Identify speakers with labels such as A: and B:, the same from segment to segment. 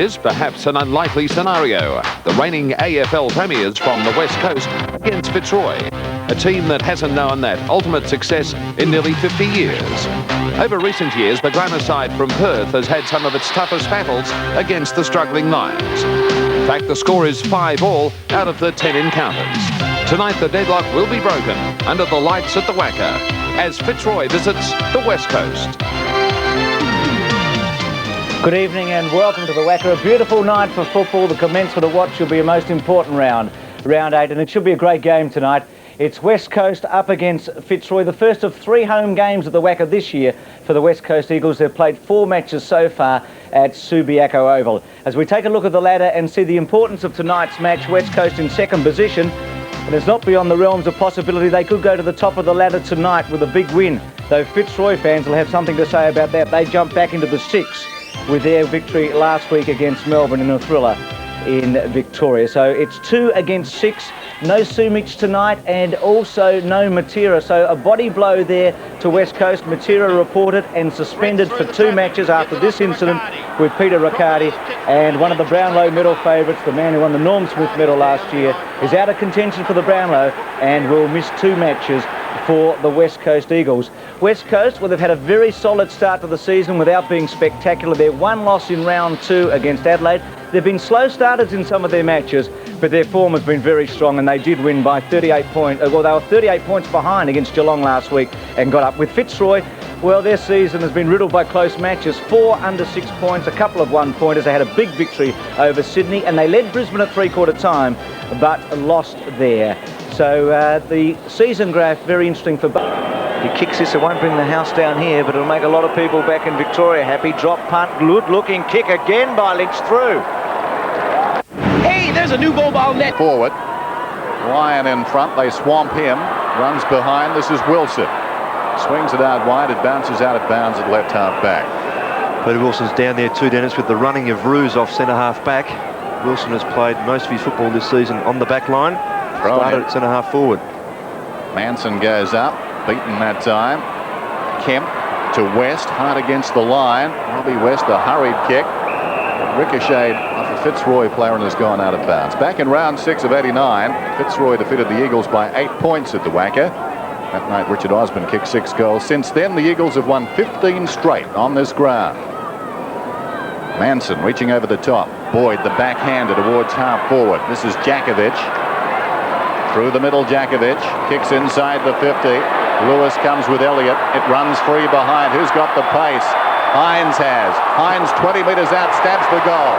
A: is perhaps an unlikely scenario. The reigning AFL premiers from the West Coast against Fitzroy, a team that hasn't known that ultimate success in nearly 50 years. Over recent years, the Glamour side from Perth has had some of its toughest battles against the struggling Lions. In fact, the score is 5-all out of the 10 encounters. Tonight, the deadlock will be broken under the lights at the WACA as Fitzroy visits the West Coast.
B: Good evening and welcome to the WACA. A beautiful night for football. The commencement of what should be a most important round 8, and it should be a great game tonight. It's West Coast up against Fitzroy, the first of 3 home games at the WACA this year for the West Coast Eagles. They've played 4 matches so far at Subiaco Oval. As we take a look at the ladder and see the importance of tonight's match, West Coast in second position, and it's not beyond the realms of possibility they could go to the top of the ladder tonight with a big win. Though Fitzroy fans will have something to say about that. They jump back into the 6 with their victory last week against Melbourne in a thriller in Victoria. So it's 2 against 6. No Sumich tonight and also no Matera. So a body blow there to West Coast. Matera reported and suspended for 2 matches after this incident with Peter Riccardi. And one of the Brownlow medal favourites, the man who won the Norm Smith medal last year, is out of contention for the Brownlow and will miss 2 matches for the West Coast Eagles. West Coast, well, they've had a very solid start to the season without being spectacular. They're 1 loss in round 2 against Adelaide. They've been slow starters in some of their matches, but their form has been very strong and they did win by 38 points. Well, they were 38 points behind against Geelong last week and got up. With Fitzroy, well, their season has been riddled by close matches. 4 under 6 points, a couple of 1-pointers. They had a big victory over Sydney and they led Brisbane at 3/4 time, but lost there. So the season graph, very interesting for both. He kicks this, it won't bring the house down here, but it'll make a lot of people back in Victoria happy. Drop punt, good looking kick again by Lynch through.
C: Hey, there's a new goal ball net.
D: Forward, Lyon in front, they swamp him, runs behind, this is Wilson. Swings it out wide, it bounces out of bounds at left half back.
E: Peter Wilson's down there too, Dennis, with the running of Roos off centre half back. Wilson has played most of his football this season on the back line. Started at centre half forward.
D: Manson goes up, beaten that time. Kemp to West, hard against the line. Robbie West, a hurried kick. Ricocheted off a Fitzroy player and has gone out of bounds. Back in round 6 of 89, Fitzroy defeated the Eagles by 8 points at the WACA. That night Richard Osborne kicked 6 goals. Since then the Eagles have won 15 straight on this ground. Manson reaching over the top. Boyd the backhander towards half forward. This is JAKOVICH. Through the middle, JAKOVICH kicks inside the 50. Lewis comes with Elliott. It runs free behind. Who's got the pace? Hines has. Hines 20 metres out, stabs the goal.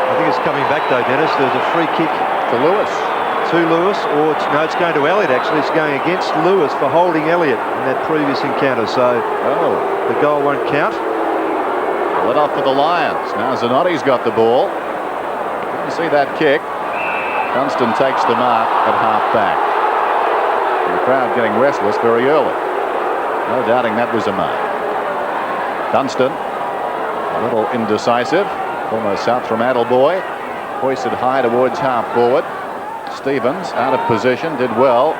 E: I think it's coming back though, Dennis. There's a free kick
D: To Lewis.
E: to Lewis, or it's going to Elliott actually. It's going against Lewis for holding Elliott in that previous encounter. So the goal won't count.
D: Let off for the Lions. Now Zanotti's got the ball. Didn't see that kick. Dunstan takes the mark at half back. And the crowd getting restless very early. No doubting that was a mark. Dunstan, a little indecisive. Almost out from Adelboy. Hoisted high towards half forward. Stevens out of position, did well.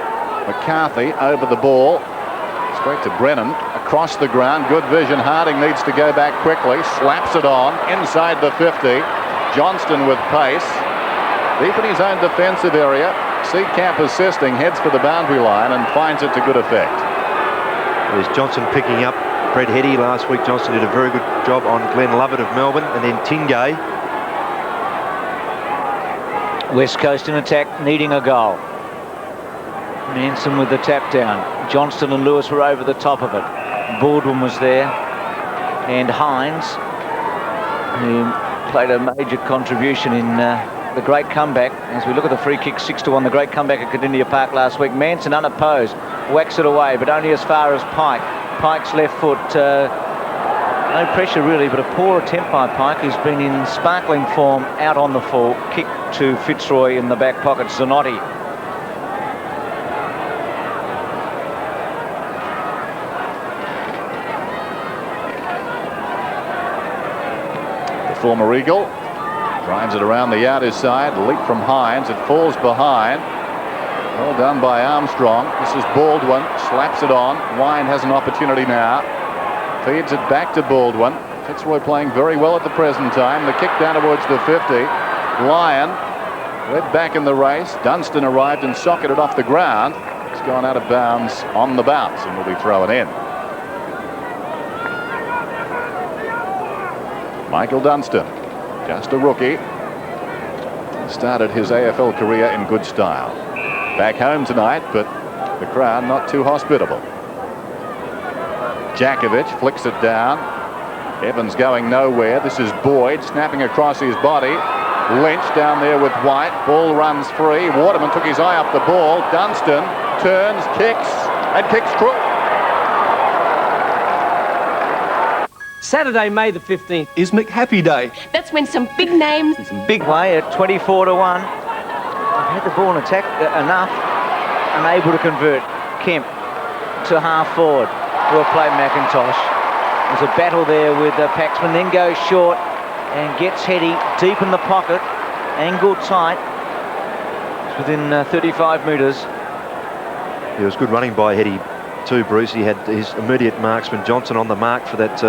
D: McCarthy over the ball. Straight to Brennan. Across the ground, good vision. Harding needs to go back quickly. Slaps it on inside the 50. Johnston with pace. Deep in his own defensive area. Seacamp assisting, heads for the boundary line and finds it to good effect.
E: There's Johnson picking up Brett Heady last week. Johnson did a very good job on Glenn Lovett of Melbourne, and then Tingay.
B: West Coast in attack, needing a goal. Manson with the tap down. Johnston and Lewis were over the top of it. Baldwin was there, and Hines, who played a major contribution in the great comeback. As we look at the free kick, 6-1, the great comeback at Kardinia Park last week. Manson unopposed, whacks it away, but only as far as Pike. Pike's left foot, no pressure really, but a poor attempt by Pike, who's been in sparkling form out on the full. Kick to Fitzroy in the back pocket, Zanotti.
D: Former Eagle drives it around the outer side, leap from Hines, it falls behind. Well done by Armstrong. This is Baldwin, slaps it on. Wine has an opportunity now, feeds it back to Baldwin, Fitzroy playing very well at the present time. The kick down towards the 50. Lyon led back in the race. Dunstan arrived and socketed off the ground. It's gone out of bounds on the bounce and will be thrown in. Michael Dunstan, just a rookie, started his AFL career in good style. Back home tonight, but the crowd not too hospitable. Jakovich flicks it down. Evans going nowhere. This is Boyd snapping across his body. Lynch down there with White. Ball runs free. Waterman took his eye off the ball. Dunstan turns, kicks, and kicks true.
C: Saturday, May the 15th is McHappy Day.
F: That's when some big names...
B: Some big way at 24-1. They've had the ball in attack enough. Unable to convert. Kemp to half forward. Will play McIntosh. There's a battle there with Paxman, then goes short and gets Heady deep in the pocket. Angled tight. It's within 35 metres.
E: It was good running by Heady too, Bruce. He had his immediate marksman Johnson on the mark for that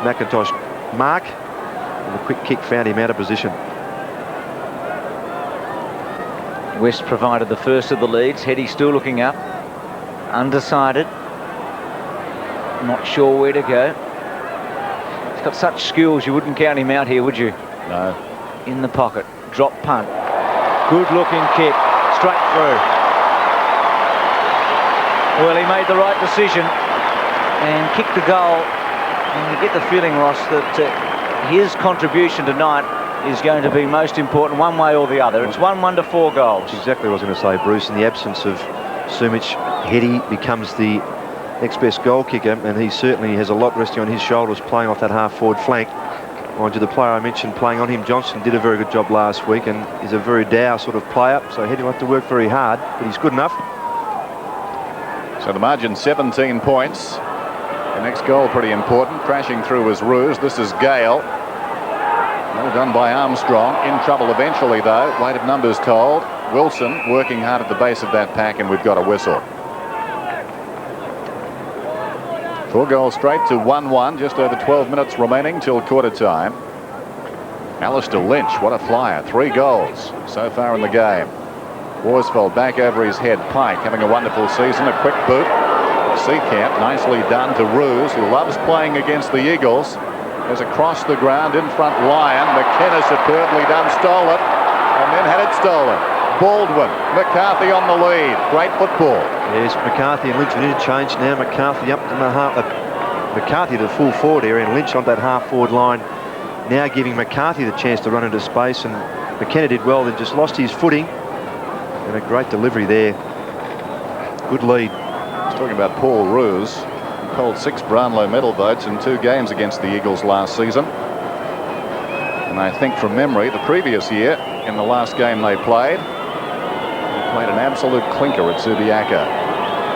E: McIntosh mark. And the quick kick found him out of position.
B: West provided the first of the leads. Heady still looking up. Undecided. Not sure where to go. He's got such skills, you wouldn't count him out here, would you?
D: No.
B: In the pocket. Drop punt. Good looking kick. Straight through. Well, he made the right decision and kicked the goal. And you get the feeling, Ross, that his contribution tonight is going to be most important one way or the other. It's 1-1 to 4 goals.
E: That's exactly what I was going to say, Bruce. In the absence of Sumich, Heady becomes the next best goal kicker, and he certainly has a lot resting on his shoulders playing off that half-forward flank. Mind you, the player I mentioned playing on him, Johnson, did a very good job last week and is a very dour sort of player, so Heady will have to work very hard, but he's good enough.
D: So the margin 17 points. The next goal pretty important. Crashing through was Ruse. This is Gale. Well done by Armstrong. In trouble eventually, though. Weight of numbers told. Wilson working hard at the base of that pack, and we've got a whistle. 4 goals straight to 1-1. Just over 12 minutes remaining till quarter time. Alistair Lynch, what a flyer. 3 goals so far in the game. Worsfold back over his head. Pike having a wonderful season. A quick boot. Seacamp nicely done to Ruse, who loves playing against the Eagles. There's across the ground in front Lyon. McKenna superbly done, stole it, and then had it stolen. Baldwin, McCarthy on the lead. Great football.
E: Yes, McCarthy and Lynch in interchange now. McCarthy up to the half. McCarthy to the full forward area and Lynch on that half forward line. Now giving McCarthy the chance to run into space, and McKenna did well, then just lost his footing. And a great delivery there. Good lead.
D: Talking about Paul Ruse, he polled 6 Brownlow medal votes in 2 games against the Eagles last season. And I think from memory, the previous year, in the last game they played, he played an absolute clinker at Subiaco.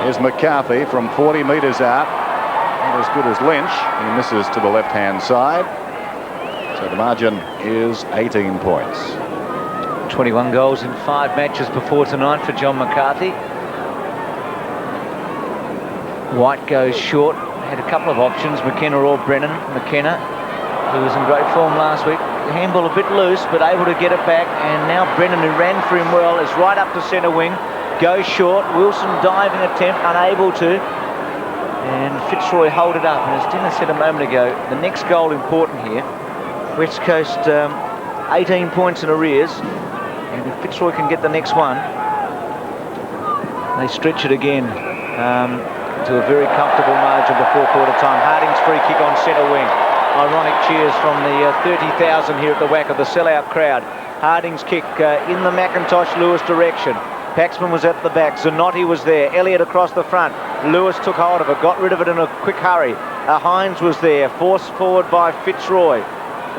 D: Here's McCarthy from 40 metres out. Not as good as Lynch. He misses to the left-hand side. So the margin is 18 points.
B: 21 goals in 5 matches before tonight for John McCarthy. White goes short. Had a couple of options, McKenna or Brennan. McKenna, who was in great form last week. The handball a bit loose, but able to get it back. And now Brennan, who ran for him well, is right up to centre wing. Goes short. Wilson diving attempt, unable to. And Fitzroy hold it up. And as Dennis said a moment ago, the next goal important here. West Coast 18 points in arrears. And if Fitzroy can get the next one, they stretch it again to a very comfortable margin before quarter time. Harding's free kick on centre wing. Ironic cheers from the 30,000 here at the WACA, the sellout crowd. Harding's kick in the McIntosh-Lewis direction. Paxman was at the back. Zanotti was there. Elliott across the front. Lewis took hold of it, got rid of it in a quick hurry. Hines was there, forced forward by Fitzroy.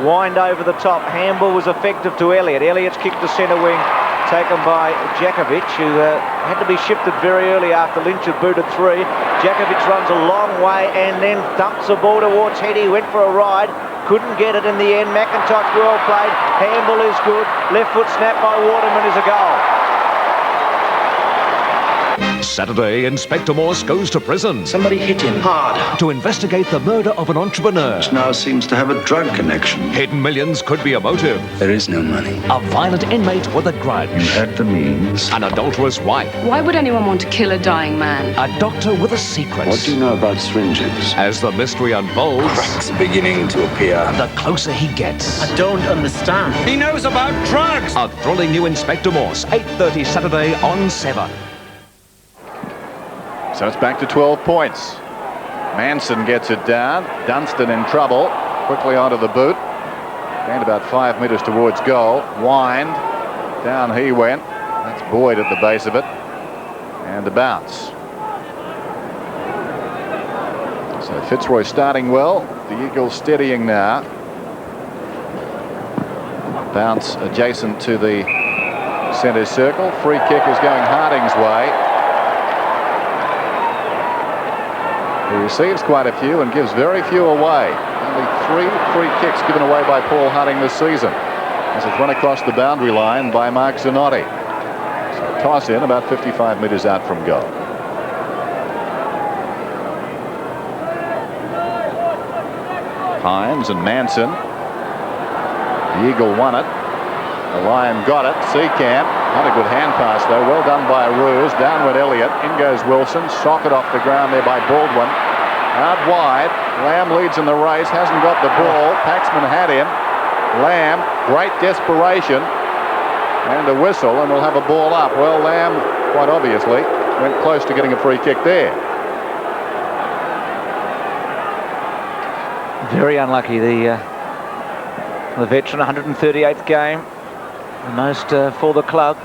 B: Wind over the top. Handball was effective to Elliott. Elliott's kick to centre wing, taken by Jakovich, who had to be shifted very early after Lynch had booted 3. Jakovich runs a long way and then dumps the ball towards Heady. Went for a ride, couldn't get it in the end. McIntosh well played. Handball is good. Left foot snap by Waterman is a goal.
A: Saturday, Inspector Morse goes to prison
F: Somebody hit him hard.
A: to investigate the murder of an entrepreneur.
F: Which now seems to have a drug connection.
A: Hidden millions could be a motive.
F: There is no money.
A: A violent inmate with a grudge.
F: You had the means.
A: An adulterous wife.
G: Why would anyone want to kill a dying man?
A: A doctor with a secret.
F: What do you know about syringes?
A: As the mystery unfolds,
F: Cracks are beginning to appear.
A: the closer he gets.
H: I don't understand.
F: He knows about drugs!
A: A thrilling new Inspector Morse, 8:30 Saturday on 7.
D: So it's back to 12 points. Manson gets it down. Dunstan in trouble. Quickly onto the boot. Gained about 5 metres towards goal. Wind. Down he went. That's Boyd at the base of it. And a bounce. So Fitzroy starting well. The Eagles steadying now. Bounce adjacent to the centre circle. Free kick is going Harding's way. He receives quite a few and gives very few away. Only 3 free kicks given away by Paul Harding this season. As it's run across the boundary line by Mark ZANOTTI. So toss in about 55 metres out from goal. Hines and Manson. The Eagle won it. The Lion got it. Seacamp. Not a good hand pass though. Well done by Ruse. Down went Elliott. In goes Wilson. Socket off the ground there by Baldwin. Out wide. Lamb leads in the race. Hasn't got the ball. Paxman had him. Lamb. Great desperation. And a whistle, and we'll have a ball up. Well, Lamb, quite obviously, went close to getting a free kick there.
B: Very unlucky. The veteran, 138th game. The most for the club.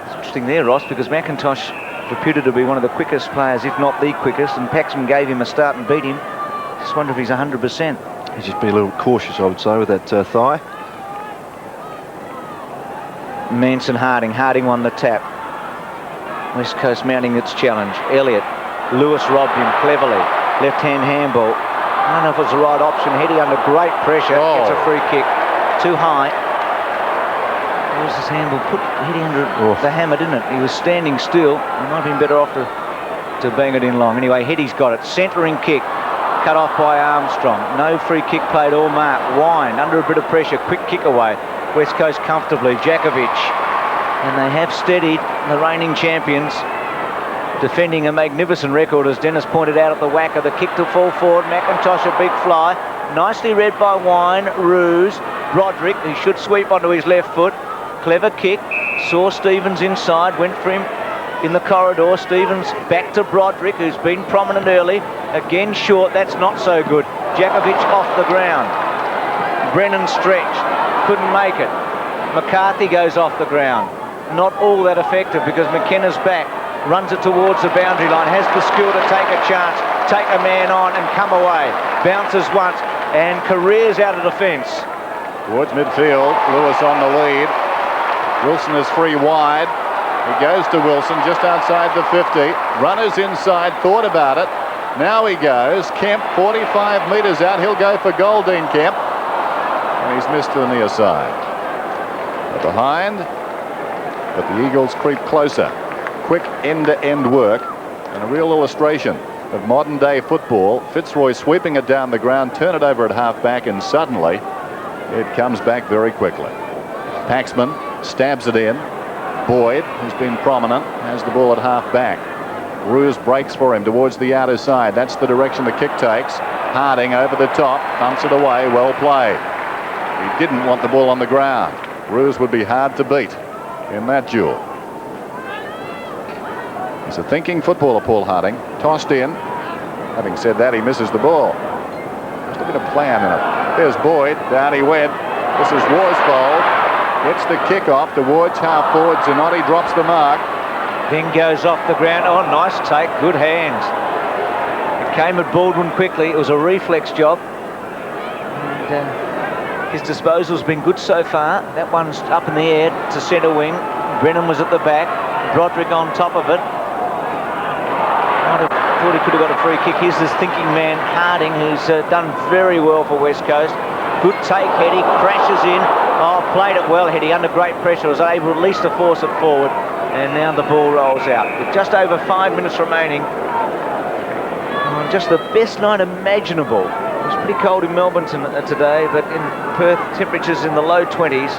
B: It's interesting there, Ross, because McIntosh reputed to be one of the quickest players, if not the quickest, and Paxman gave him a start and beat him. Just wonder if he's 100%.
E: He's just been a little cautious, I would say, with that thigh.
B: Manson Harding. Harding won the tap. West Coast mounting its challenge. Elliott. Lewis robbed him cleverly. Left-hand handball. I don't know if it was the right option. Heady under great pressure. Gets a free kick. Too high. Where's his handball? Put Heady under the hammer, didn't it? He was standing still. He might have been better off to bang it in long. Anyway, Heady's got it. Centering kick. Cut off by Armstrong. No free kick played all mark. Wine under a bit of pressure. Quick kick away. West Coast comfortably. JAKOVICH. And they have steadied the reigning champions. Defending a magnificent record, as Dennis pointed out at the WACA. The kick to fall forward. McIntosh a big fly. Nicely read by Wine. Ruse. Broderick, who should sweep onto his left foot. Clever kick. Saw Stevens inside. Went for him in the corridor. Stevens back to Broderick, who's been prominent early. Again short. That's not so good. JAKOVICH off the ground. Brennan stretched. Couldn't make it. McCarthy goes off the ground. Not all that effective because McKenna's back. Runs it towards the boundary line, has the skill to take a chance, take a man on and come away. Bounces once and careers out of defence.
D: Towards midfield, Lewis on the lead. Wilson is free wide. He goes to Wilson just outside the 50. Runners inside, thought about it. Now he goes. Kemp 45 metres out. He'll go for goal, Dean Kemp. And he's missed to the near side. Behind, but the Eagles creep closer. Quick end-to-end work and a real illustration of modern-day football. Fitzroy sweeping it down the ground, turn it over at half-back, and suddenly it comes back very quickly. Paxman stabs it in. Boyd, who's been prominent, has the ball at half-back. Ruse breaks for him towards the outer side. That's the direction the kick takes. Harding over the top, thumps it away, well played. He didn't want the ball on the ground. Ruse would be hard to beat in that duel. He's a thinking footballer, Paul Harding. Tossed in. Having said that, he misses the ball. There's a bit of plan in it. There's Boyd. Down he went. This is Worsfold. Gets the kick off towards half forward. ZANOTTI drops the mark.
B: Then goes off the ground. Oh, nice take. Good hands. It came at Baldwin quickly. It was a reflex job. And his disposal's been good so far. That one's up in the air to centre wing. Brennan was at the back. Broderick on top of it. Thought he could have got a free kick. Here's this thinking man, Harding, who's done very well for West Coast. Good take, Heady, crashes in. Oh, played it well, Heady, under great pressure. Was able at least to force it forward. And now the ball rolls out. With just over 5 minutes remaining. Just the best night imaginable. It was pretty cold in Melbourne today, but in Perth, temperatures in the low 20s.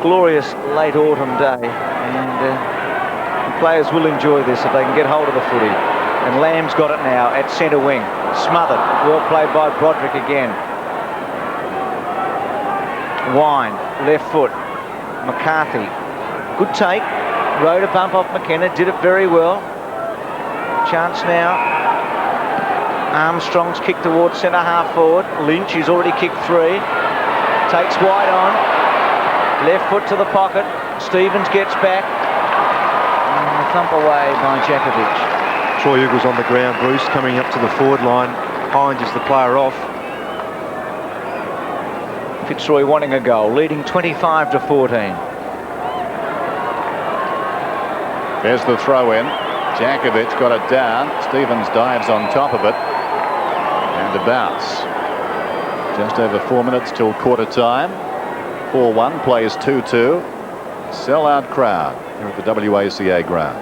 B: Glorious late autumn day. And the players will enjoy this if they can get hold of the footy. And Lamb's got it now at centre wing. Smothered. Well played by Broderick again. Wine, left foot. McCarthy. Good take. Rode a bump off McKenna. Did it very well. Chance now. Armstrong's kick towards centre half forward. Lynch, who's already kicked 3. Takes wide on. Left foot to the pocket. Stevens gets back. And a thump away by JAKOVICH.
E: Troy Eagles on the ground, Bruce, coming up to the forward line. Hines is the player off.
B: Fitzroy wanting a goal, leading 25-14.
D: There's the throw in. JAKOVICH got it down. Stevens dives on top of it. And a bounce. Just over 4 minutes till quarter time. 4-1, plays 2-2. Sell-out crowd here at the WACA ground.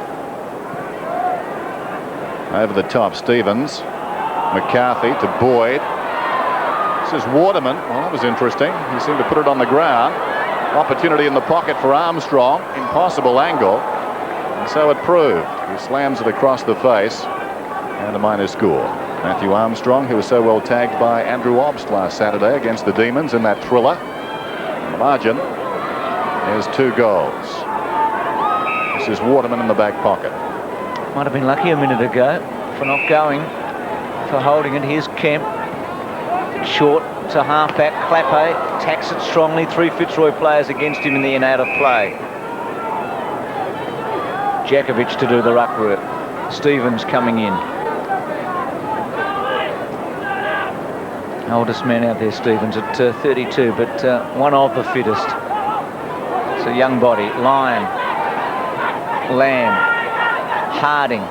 D: Over the top, Stevens. McCarthy to Boyd. This is Waterman. Well, that was interesting. He seemed to put it on the ground. Opportunity in the pocket for Armstrong. Impossible angle. And so it proved. He slams it across the face. And a minor score. Matthew Armstrong, who was so well tagged by Andrew Obst last Saturday against the Demons in that thriller. The margin is 2 goals. This is Waterman in the back pocket.
B: Might have been lucky a minute ago for not going, for holding it. Here's Kemp. Short to half-back. CLAPE attacks it strongly. 3 Fitzroy players against him in the end out of play. JAKOVICH to do the ruck work. Stevens coming in. Oldest man out there, Stevens, at 32, but one of the fittest. It's a young body. Lyon. Lamb. Harding.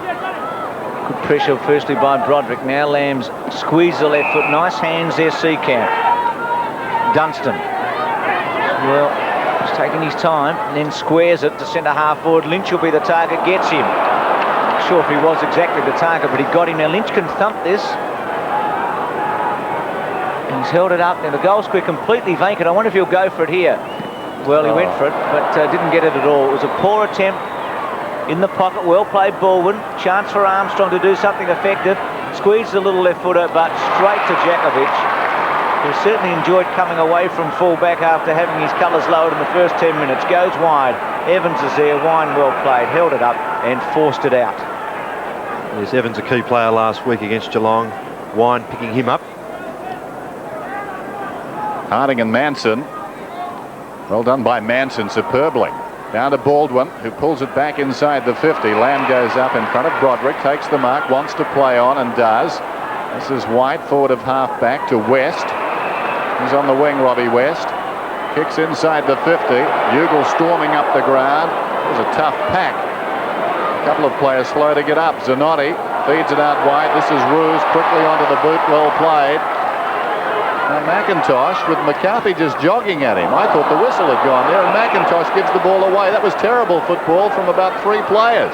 B: Good pressure firstly by Broderick. Now Lamb's squeezed the left foot. Nice hands there, Seacamp. Dunstan. Well, he's taking his time and then squares it to centre half forward. Lynch will be the target, gets him. Not sure if he was exactly the target, but he got him. Now Lynch can thump this. And he's held it up. Now the goal square completely vacant. I wonder if he'll go for it here. Well, he went for it, but didn't get it at all. It was a poor attempt. In the pocket, well played Baldwin. Chance for Armstrong to do something effective. Squeezed the little left footer, but straight to JAKOVICH, who certainly enjoyed coming away from full back after having his colours lowered in the first 10 minutes. Goes wide. Evans is there. Wine well played. Held it up and forced it out.
E: There's Evans, a key player last week against Geelong. Wine picking him up.
D: Harding and Manson. Well done by Manson, superbly. Down to Baldwin, who pulls it back inside the 50. Lamb goes up in front of Broderick, takes the mark, wants to play on and does. This is White, forward of half-back to West. He's on the wing, Robbie West. Kicks inside the 50. Ugle storming up the ground. It was a tough pack. A couple of players slow to get up. ZANOTTI feeds it out wide. This is Roos, quickly onto the boot, well played. Now McIntosh with McCarthy just jogging at him. I thought the whistle had gone there, and McIntosh gives the ball away. That was terrible football from about 3 players.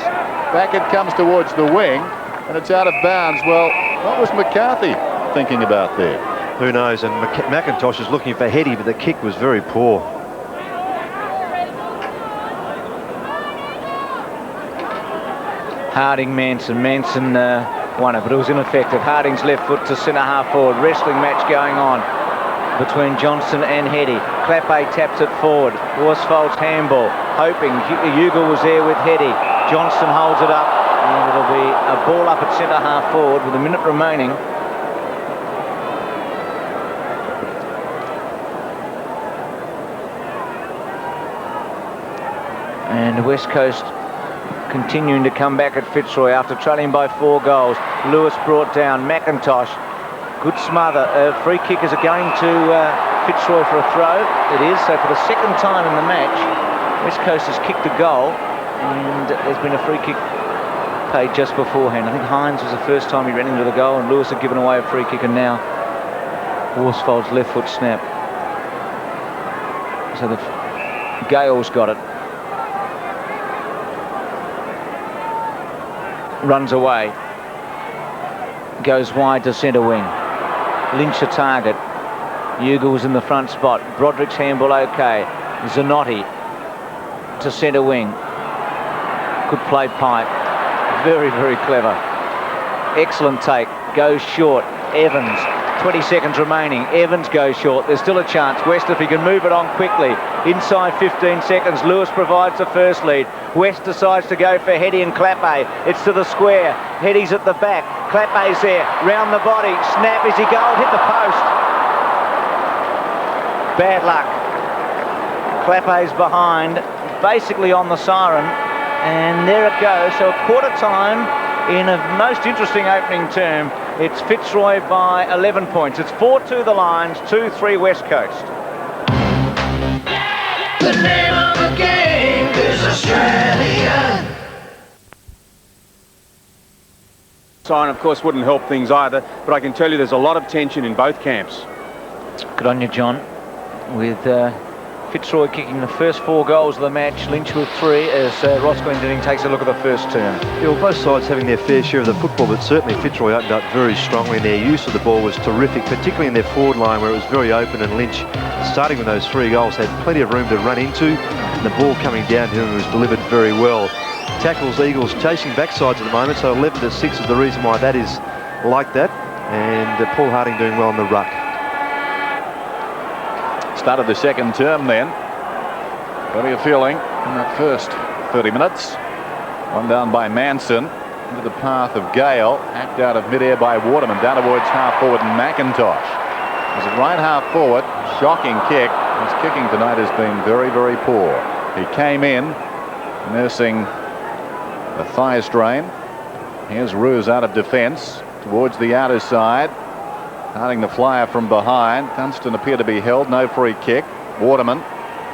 D: Back it comes towards the wing, and it's out of bounds. Well, what was McCarthy thinking about there?
E: Who knows? And McIntosh is looking for Heady, but the kick was very poor.
B: Harding, Manson won it, but it was ineffective. Harding's left foot to centre half forward. Wrestling match going on between Johnston and Heady. CLAPE taps it forward. Worsfold's handball, hoping Ugle was there with Heady. Johnston holds it up, and it'll be a ball up at centre half forward with a minute remaining. And West Coast continuing to come back at Fitzroy after trailing by 4 goals. Lewis brought down. McIntosh, good smother. Free kickers are going to Fitzroy for a throw. It is. So for the second time in the match, West Coast has kicked a goal, and there's been a free kick paid just beforehand. I think Hines was the first time he ran into the goal, and Lewis had given away a free kick, and now Worsfold's left foot snap. So the Gale's got it. runs away. Goes wide to centre wing. Lynch a target. Ugle's in the front spot. Broderick's handball okay. ZANOTTI to centre wing. Good play, Pipe. Very, very clever. Excellent take. Goes short. Evans. 20 seconds remaining. Evans goes short. There's still a chance. West, if he can move it on quickly. Inside 15 seconds. Lewis provides the first lead. West decides to go for Heady and CLAPE. It's to the square. Heady's at the back. CLAPE's there. Round the body. Snap. Is he goal? Hit the post. Bad luck. CLAPE's behind. Basically on the siren. And there it goes. So a quarter time in a most interesting opening term. It's Fitzroy by 11 points. It's 4-2 the Lions, 2-3 West Coast.
H: The name of the game is Australia.
C: Sign, of course, wouldn't help things either, but I can tell you there's a lot of tension in both camps.
B: Good on you, John. With Fitzroy kicking the first 4 goals of the match, Lynch with 3 as Ross Glendinning takes a look at the first term.
E: Yeah, well, both sides having their fair share of the football, but certainly Fitzroy opened up very strongly and their use of the ball was terrific, particularly in their forward line where it was very open, and Lynch, starting with those 3 goals, had plenty of room to run into, and the ball coming down to him was delivered very well. Tackles Eagles chasing backsides at the moment, so 11-6 is the reason why that is like that, and Paul Harding doing well in the ruck.
D: Start of the second term then. Plenty of feeling in that first 30 minutes. One down by Manson. Into the path of Gale. Hacked out of midair by Waterman. Down towards half forward McIntosh. As a right half forward. Shocking kick. His kicking tonight has been very, very poor. He came in nursing a thigh strain. Here's Roos out of defence. Towards the outer side. Harding the flyer from behind. Dunstan appeared to be held. No free kick. Waterman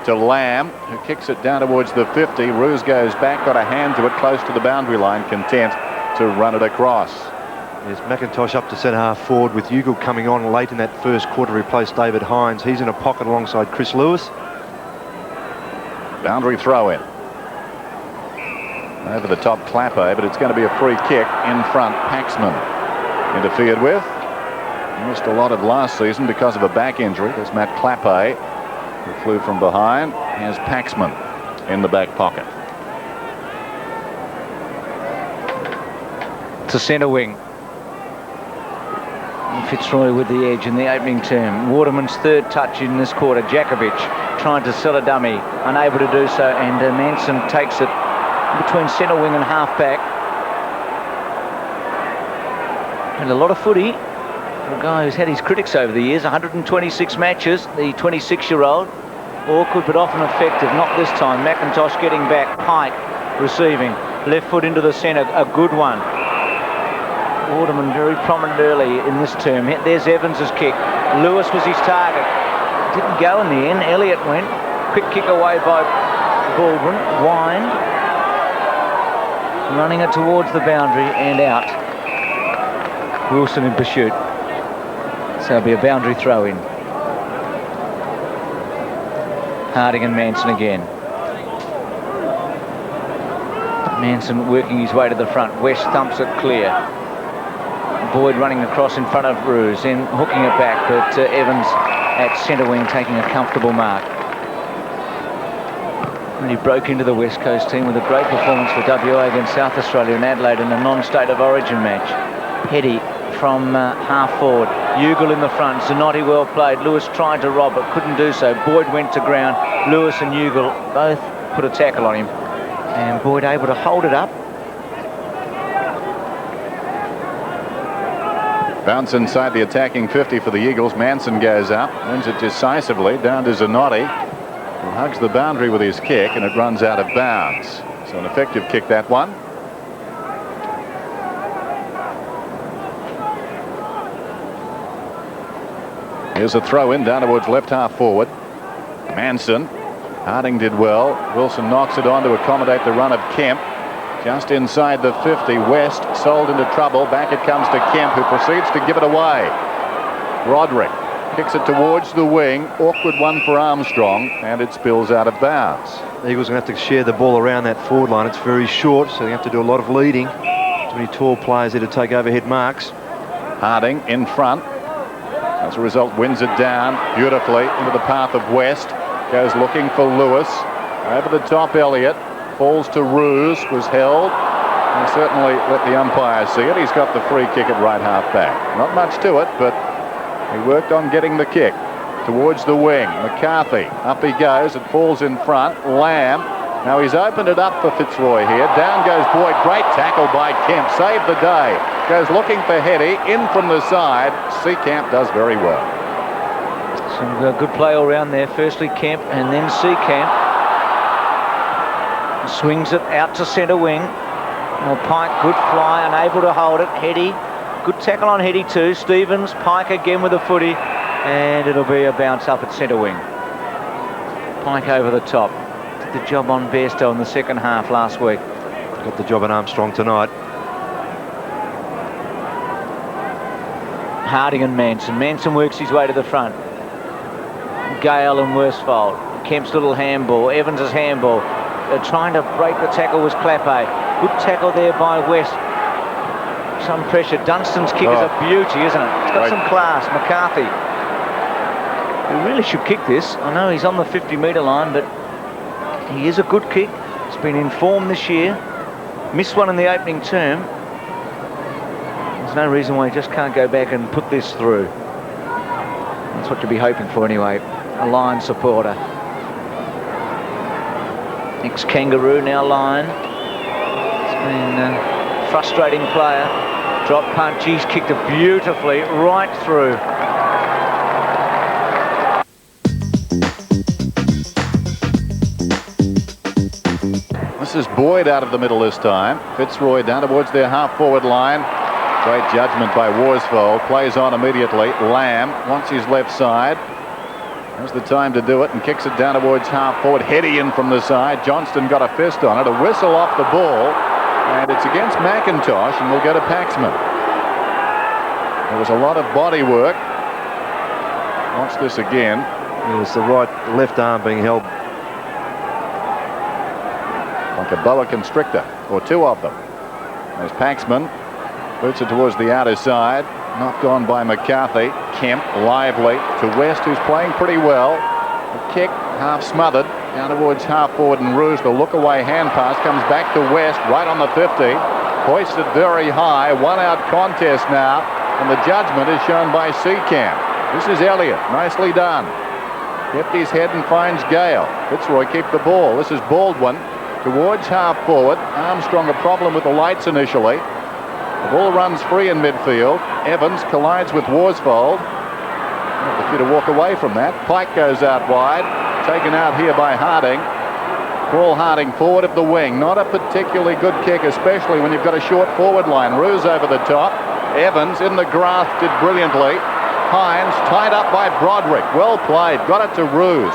D: to Lamb, who kicks it down towards the 50. Roos goes back, got a hand to it close to the boundary line, content to run it across.
E: There's McIntosh up to centre half forward with Ugle coming on late in that first quarter to replace David Hines. He's in a pocket alongside Chris Lewis.
D: Boundary throw in. Over the top CLAPE, but it's going to be a free kick in front. Paxman interfered with. Missed a lot of last season because of a back injury. There's Matt CLAPE, who flew from behind. Here's Paxman in the back pocket.
B: To centre wing. Fitzroy with the edge in the opening term. Waterman's third touch in this quarter. JAKOVICH trying to sell a dummy, unable to do so, and Manson takes it between centre wing and half back. And a lot of footy. A guy who's had his critics over the years, 126 matches, the 26-year-old. Awkward but often effective, not this time. McIntosh getting back, Pike receiving. Left foot into the centre, a good one. Waterman very prominent early in this term. There's Evans's kick. Lewis was his target. Didn't go in the end, Elliott went. Quick kick away by Baldwin, wind. Running it towards the boundary and out. Wilson in pursuit. So it'll be a boundary throw in. Harding and Manson again. Manson working his way to the front. West thumps it clear. Boyd running across in front of Roos, then hooking it back, but Evans at centre wing taking a comfortable mark. And he broke into the West Coast team with a great performance for WA against South Australia and Adelaide in a non-state of origin match. Heady from half forward. Ugle in the front. ZANOTTI well played. Lewis tried to rob but couldn't do so. Boyd went to ground. Lewis and Ugle both put a tackle on him. And Boyd able to hold it up.
D: Bounce inside the attacking 50 for the Eagles. Manson goes up. Wins it decisively. Down to ZANOTTI, who hugs the boundary with his kick, and it runs out of bounds. So an effective kick, that one. Here's a throw in down towards left half forward. Manson. Harding did well. Wilson knocks it on to accommodate the run of Kemp. Just inside the 50. West sold into trouble. Back it comes to Kemp, who proceeds to give it away. Broderick kicks it towards the wing. Awkward one for Armstrong, and it spills out of bounds.
E: The Eagles are going to have to share the ball around that forward line. It's very short, so they have to do a lot of leading. Too many tall players there to take overhead marks.
D: Harding in front. As a result, wins it down beautifully into the path of West. Goes looking for Lewis. Over the top, Elliott. Falls to Roos. Was held. And certainly let the umpire see it. He's got the free kick at right half back. Not much to it, but he worked on getting the kick. Towards the wing. McCarthy. Up he goes. It falls in front. Lamb. Now he's opened it up for Fitzroy here. Down goes Boyd. Great tackle by Kemp. Saved the day. Goes looking for Heady. In from the side. Seacamp does very well.
B: Some good play all round there. Firstly Kemp and then Seacamp. Swings it out to centre wing. Well, Pike, good fly, unable to hold it. Heady. Good tackle on Heady too. Stevens. Pike again with a footy. And it'll be a bounce up at centre wing. Pike over the top. Did the job on Bairstow in the second half last week.
E: Got the job on Armstrong tonight.
B: Harding and Manson. Manson works his way to the front. Gale and Worsfold. Kemp's little handball. Evans's handball. Trying to break the tackle was CLAPE. Good tackle there by West. Some pressure. Dunstan's kick is a beauty, isn't it? It's got some class. McCarthy. He really should kick this. I know he's on the 50-metre line, but he is a good kick. He's been in form this year. Missed one in the opening term. There's no reason why he just can't go back and put this through. That's what you'd be hoping for anyway. A Lion supporter. Ex-Kangaroo, now Lion. It's been a frustrating player. Drop punch. He's kicked it beautifully right through.
D: This is Boyd out of the middle this time. Fitzroy down towards their half-forward line. Great judgment by Worsfold. Plays on immediately. Lamb wants his left side. There's the time to do it and kicks it down towards half-forward. Heady in from the side. Johnston got a fist on it. A whistle off the ball. And it's against McIntosh and we'll go to Paxman. There was a lot of body work. Watch this again.
E: It was the left arm being held.
D: Like a boa constrictor, or two of them. There's Paxman. Boots it towards the outer side. Knocked on by McCarthy. Kemp, lively to West, who's playing pretty well. A kick, half smothered, down towards half forward and Roos. The look away hand pass comes back to West, right on the 50. Hoisted very high. 1-out contest now. And the judgment is shown by Seacamp. This is Elliott. Nicely done. Kept his head and finds Gale. Fitzroy keep the ball. This is Baldwin. Towards half forward. Armstrong a problem with the lights initially. The ball runs free in midfield. Evans collides with Worsfold. The few to walk away from that. Pike goes out wide. Taken out here by Harding. Paul Harding forward of the wing. Not a particularly good kick, especially when you've got a short forward line. Roos over the top. Evans in the graft did brilliantly. Hines tied up by Broderick. Well played. Got it to Roos.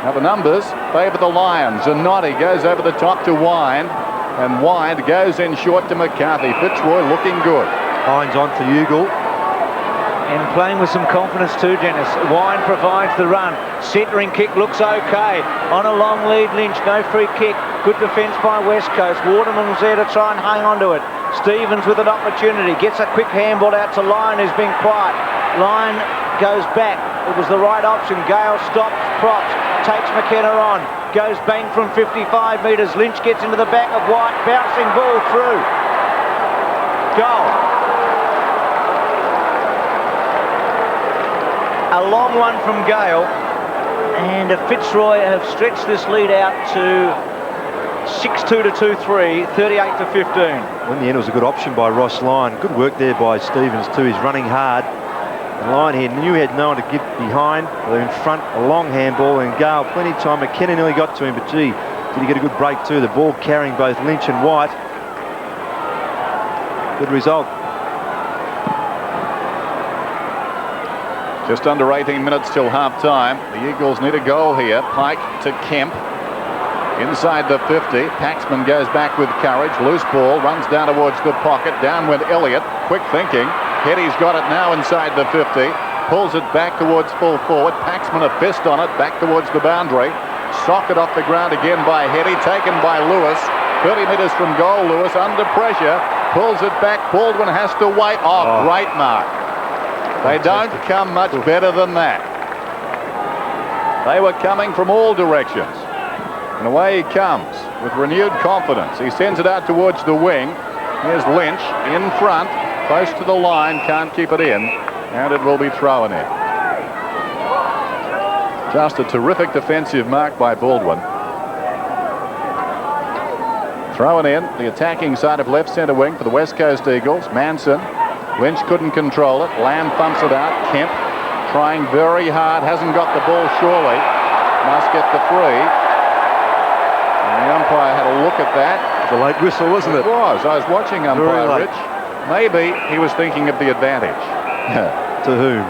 D: Now the numbers favour the Lions. ZANOTTI goes over the top to Wind. And Wind goes in short to McCarthy. Fitzroy looking good.
E: Hines on for Ugle.
B: And playing with some confidence too, Dennis. Wind provides the run. Centering kick looks okay. On a long lead, Lynch. No free kick. Good defence by West Coast. Waterman was there to try and hang on to it. Stevens with an opportunity. Gets a quick handball out to Lyon, who's been quiet. Lyon goes back. It was the right option. Gale stops, props. Takes McKenna on. Goes bang from 55 metres. Lynch gets into the back of White. Bouncing ball through. Goal. A long one from Gale. And Fitzroy have stretched this lead out to 6-2 to 2-3, 38 to 15.
E: Well, in the end, it was a good option by Ross Lyon. Good work there by Stevens too. He's running hard. And Lyon here knew he had no one to get behind. They're in front, a long handball, and Gale plenty of time. McKenna nearly got to him, but gee, did he get a good break too? The ball carrying both Lynch and White. Good result.
D: Just under 18 minutes till half-time. The Eagles need a goal here. Pike to Kemp. Inside the 50. Paxman goes back with courage. Loose ball. Runs down towards the pocket. Down went Elliott. Quick thinking. Heady's got it now inside the 50. Pulls it back towards full forward. Paxman a fist on it. Back towards the boundary. Socket off the ground again by Heady. Taken by Lewis. 30 metres from goal, Lewis under pressure. pulls it back. Baldwin has to wait. Oh, great mark. They don't come much better than that. They were coming from all directions. And away he comes with renewed confidence. He sends it out towards the wing. Here's Lynch in front, close to the line, can't keep it in, and it will be thrown in. Just a terrific defensive mark by Baldwin. Thrown in, the attacking side of left centre wing for the West Coast Eagles. Manson. Lynch couldn't control it. Lamb thumps it out. Kemp trying very hard. Hasn't got the ball surely. Must get the free. And the umpire had a look at that.
E: The late whistle, wasn't it?
D: It was. I was watching umpire Rich. Maybe he was thinking of the advantage.
E: To whom?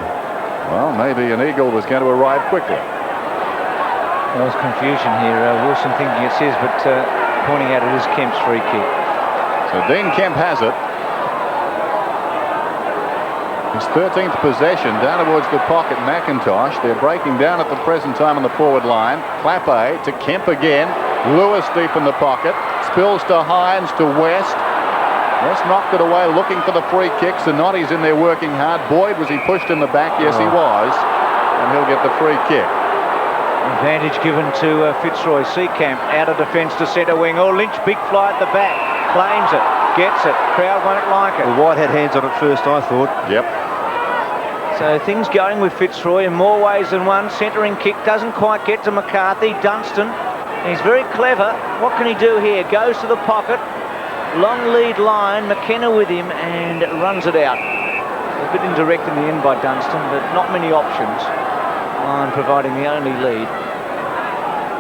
D: Well, maybe an Eagle was going to arrive quickly.
B: There was confusion here. Wilson thinking it's his, but pointing out it is Kemp's free kick.
D: So Dean Kemp has it. His 13th possession down towards the pocket. McIntosh. They're breaking down at the present time on the forward line. CLAPE to Kemp again. Lewis deep in the pocket. Spills to Hines to West. West knocked it away looking for the free kick. ZANOTTI's in there working hard. Boyd, was he pushed in the back? Yes, he was. And he'll get the free kick.
B: Advantage given to Fitzroy. Seacamp out of defence to centre wing. Oh, Lynch, big fly at the back. Claims it. Gets it. Crowd won't like it.
E: Well, White had hands on it first, I thought.
D: Yep.
B: So things going with Fitzroy in more ways than one. Centering kick doesn't quite get to McCarthy. Dunstan, he's very clever. What can he do here? Goes to the pocket. Long lead line. McKenna with him and runs it out. A bit indirect in the end by Dunstan, but not many options. Line providing the only lead.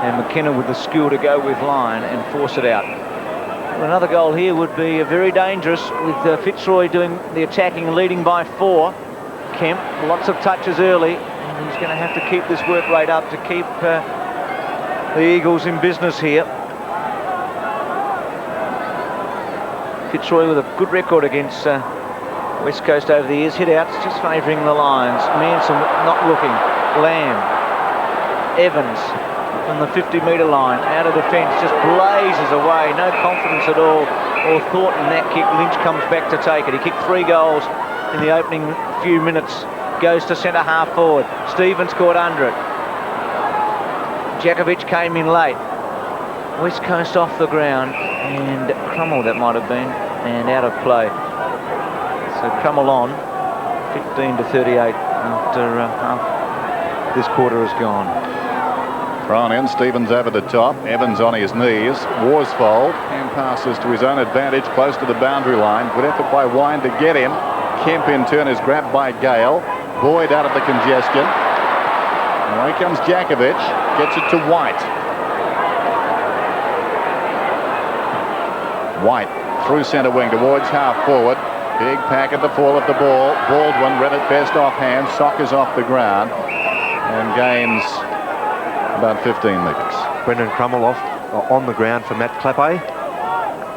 B: And McKenna with the skill to go with line and force it out. Well, another goal here would be very dangerous with Fitzroy doing the attacking and leading by 4. Kemp, lots of touches early, and he's going to have to keep this work rate up to keep the Eagles in business here. Fitzroy with a good record against West Coast over the years. Hit outs just favouring the Lions. Manson not looking. Lamb. Evans on the 50-metre line. Out of defence, just blazes away. No confidence at all or thought in that kick. Lynch comes back to take it. He kicked 3 goals in the opening few minutes. Goes to centre half forward. Stevens caught under it. JAKOVICH came in late. West Coast off the ground, and Crummell that might have been, and out of play. So Crummell on 15-38 after half this quarter has gone.
D: Thrown in, Stevens over the top. Evans on his knees. Worsfold and passes to his own advantage close to the boundary line. Good effort by Wine to get him. Kemp in turn is grabbed by Gale. Boyd out of the congestion. Away comes JAKOVICH. Gets it to White. White through centre wing towards half forward. Big pack at the fall of the ball. Baldwin read it best offhand. Sockers off the ground. And gains about 15 metres.
E: Brendan Crummell off on the ground for Matt CLAPE.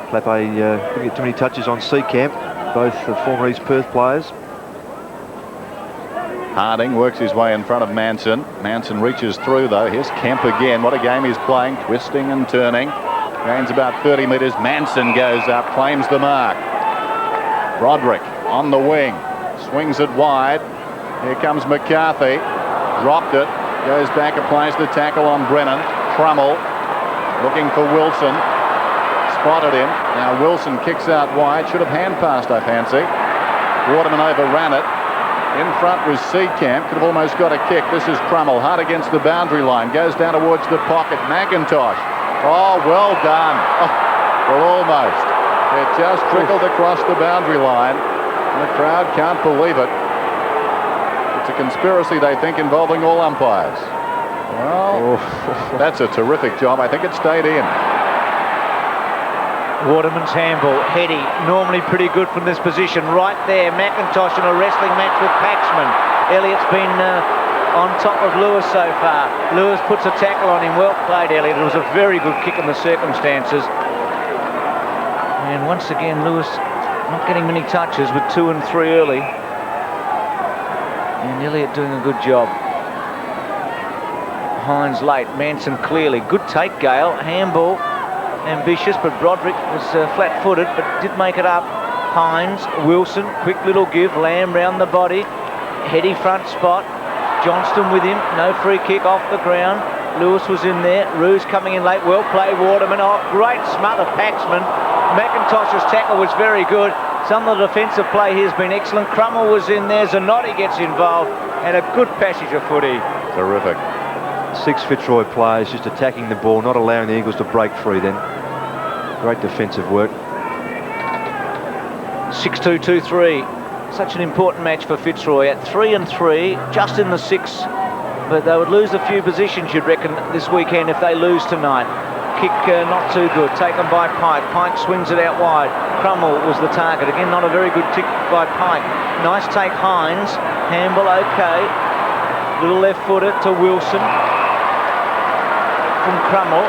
E: CLAPE didn't get too many touches on Seacamp. Both the former East Perth players.
D: Harding works his way in front of Manson. Manson reaches through though. Here's Kemp again. What a game he's playing. Twisting and turning. Gains about 30 metres. Manson goes up. Claims the mark. Broderick on the wing. Swings it wide. Here comes McCarthy. Dropped it. Goes back. Applies the tackle on Brennan. Crummell looking for Wilson. Spotted him. Now Wilson kicks out wide. Should have hand passed, I fancy. Waterman overran it. In front was Seacamp. Could have almost got a kick. This is Crummell. Hard against the boundary line. Goes down towards the pocket. McIntosh. Oh, well done. Oh, well, almost. It just trickled across the boundary line. And the crowd can't believe it. It's a conspiracy, they think, involving all umpires. Well, that's a terrific job. I think it stayed in.
B: Waterman's handball. Heady, normally pretty good from this position. Right there, McIntosh in a wrestling match with Paxman. Elliott's been on top of Lewis so far. Lewis puts a tackle on him. Well played, Elliott. It was a very good kick in the circumstances. And once again, Lewis not getting many touches with 2 and 3 early. And Elliott doing a good job. Hines late. Manson clearly. Good take, Gale. Handball. Ambitious, but Broderick was flat-footed, but did make it up. Hines, Wilson, quick little give, Lamb round the body, Heady front spot, Johnston with him, no free kick off the ground. Lewis was in there, Roos coming in late, well played Waterman, oh great smother Paxman. McIntosh's tackle was very good. Some of the defensive play here has been excellent. Crummell was in there, Zanotti gets involved, and a good passage of footy.
D: Terrific.
E: 6 Fitzroy players just attacking the ball, not allowing the Eagles to break free then. Great defensive work.
B: 6-2-2-3. Such an important match for Fitzroy at 3-3, just in the 6. But they would lose a few positions, you'd reckon, this weekend if they lose tonight. Kick not too good, taken by Pike. Pike swings it out wide. Crummell was the target. Again, not a very good tick by Pike. Nice take, Hines. Hamble, okay. Little left footer to Wilson. From Crummell.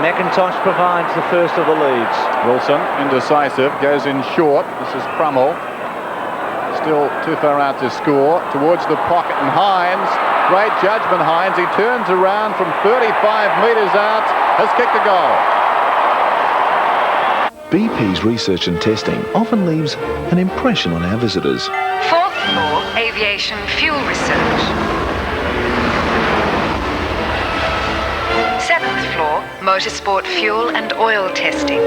B: McIntosh provides the first of the leads.
D: Wilson, indecisive, goes in short. This is Crummell. Still too far out to score. Towards the pocket, and Hines. Great judgment, Hines. He turns around from 35 metres out. Has kicked a goal.
I: BP's research and testing often leaves an impression on our visitors.
G: 4th floor, aviation fuel research. 7th floor, motorsport fuel and oil testing.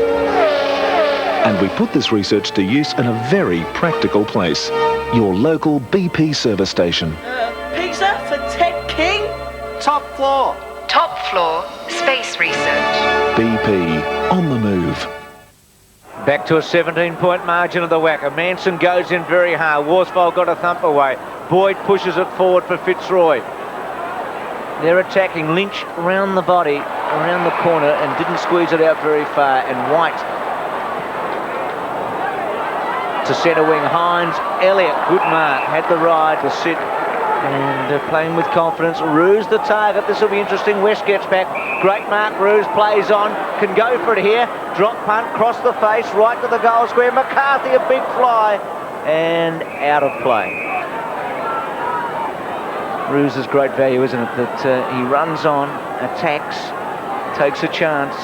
I: And we put this research to use in a very practical place. Your local BP service station.
J: Pizza for Ted King?
B: Top floor.
G: Top floor, space research.
I: BP, on the move.
B: Back to a 17-point margin of the WACA. Manson goes in very hard. Worsfold got a thump away. Boyd pushes it forward for Fitzroy. They're attacking. Lynch round the body, around the corner, and didn't squeeze it out very far. And White to centre wing. Hines, Elliott, good mark. Had the ride to sit. And they're playing with confidence. Roos the target. This will be interesting. West gets back. Great mark. Roos plays on. Can go for it here. Drop punt. Cross the face. Right to the goal square. McCarthy a big fly. And out of play. Roos is great value, isn't it? That he runs on, attacks, takes a chance.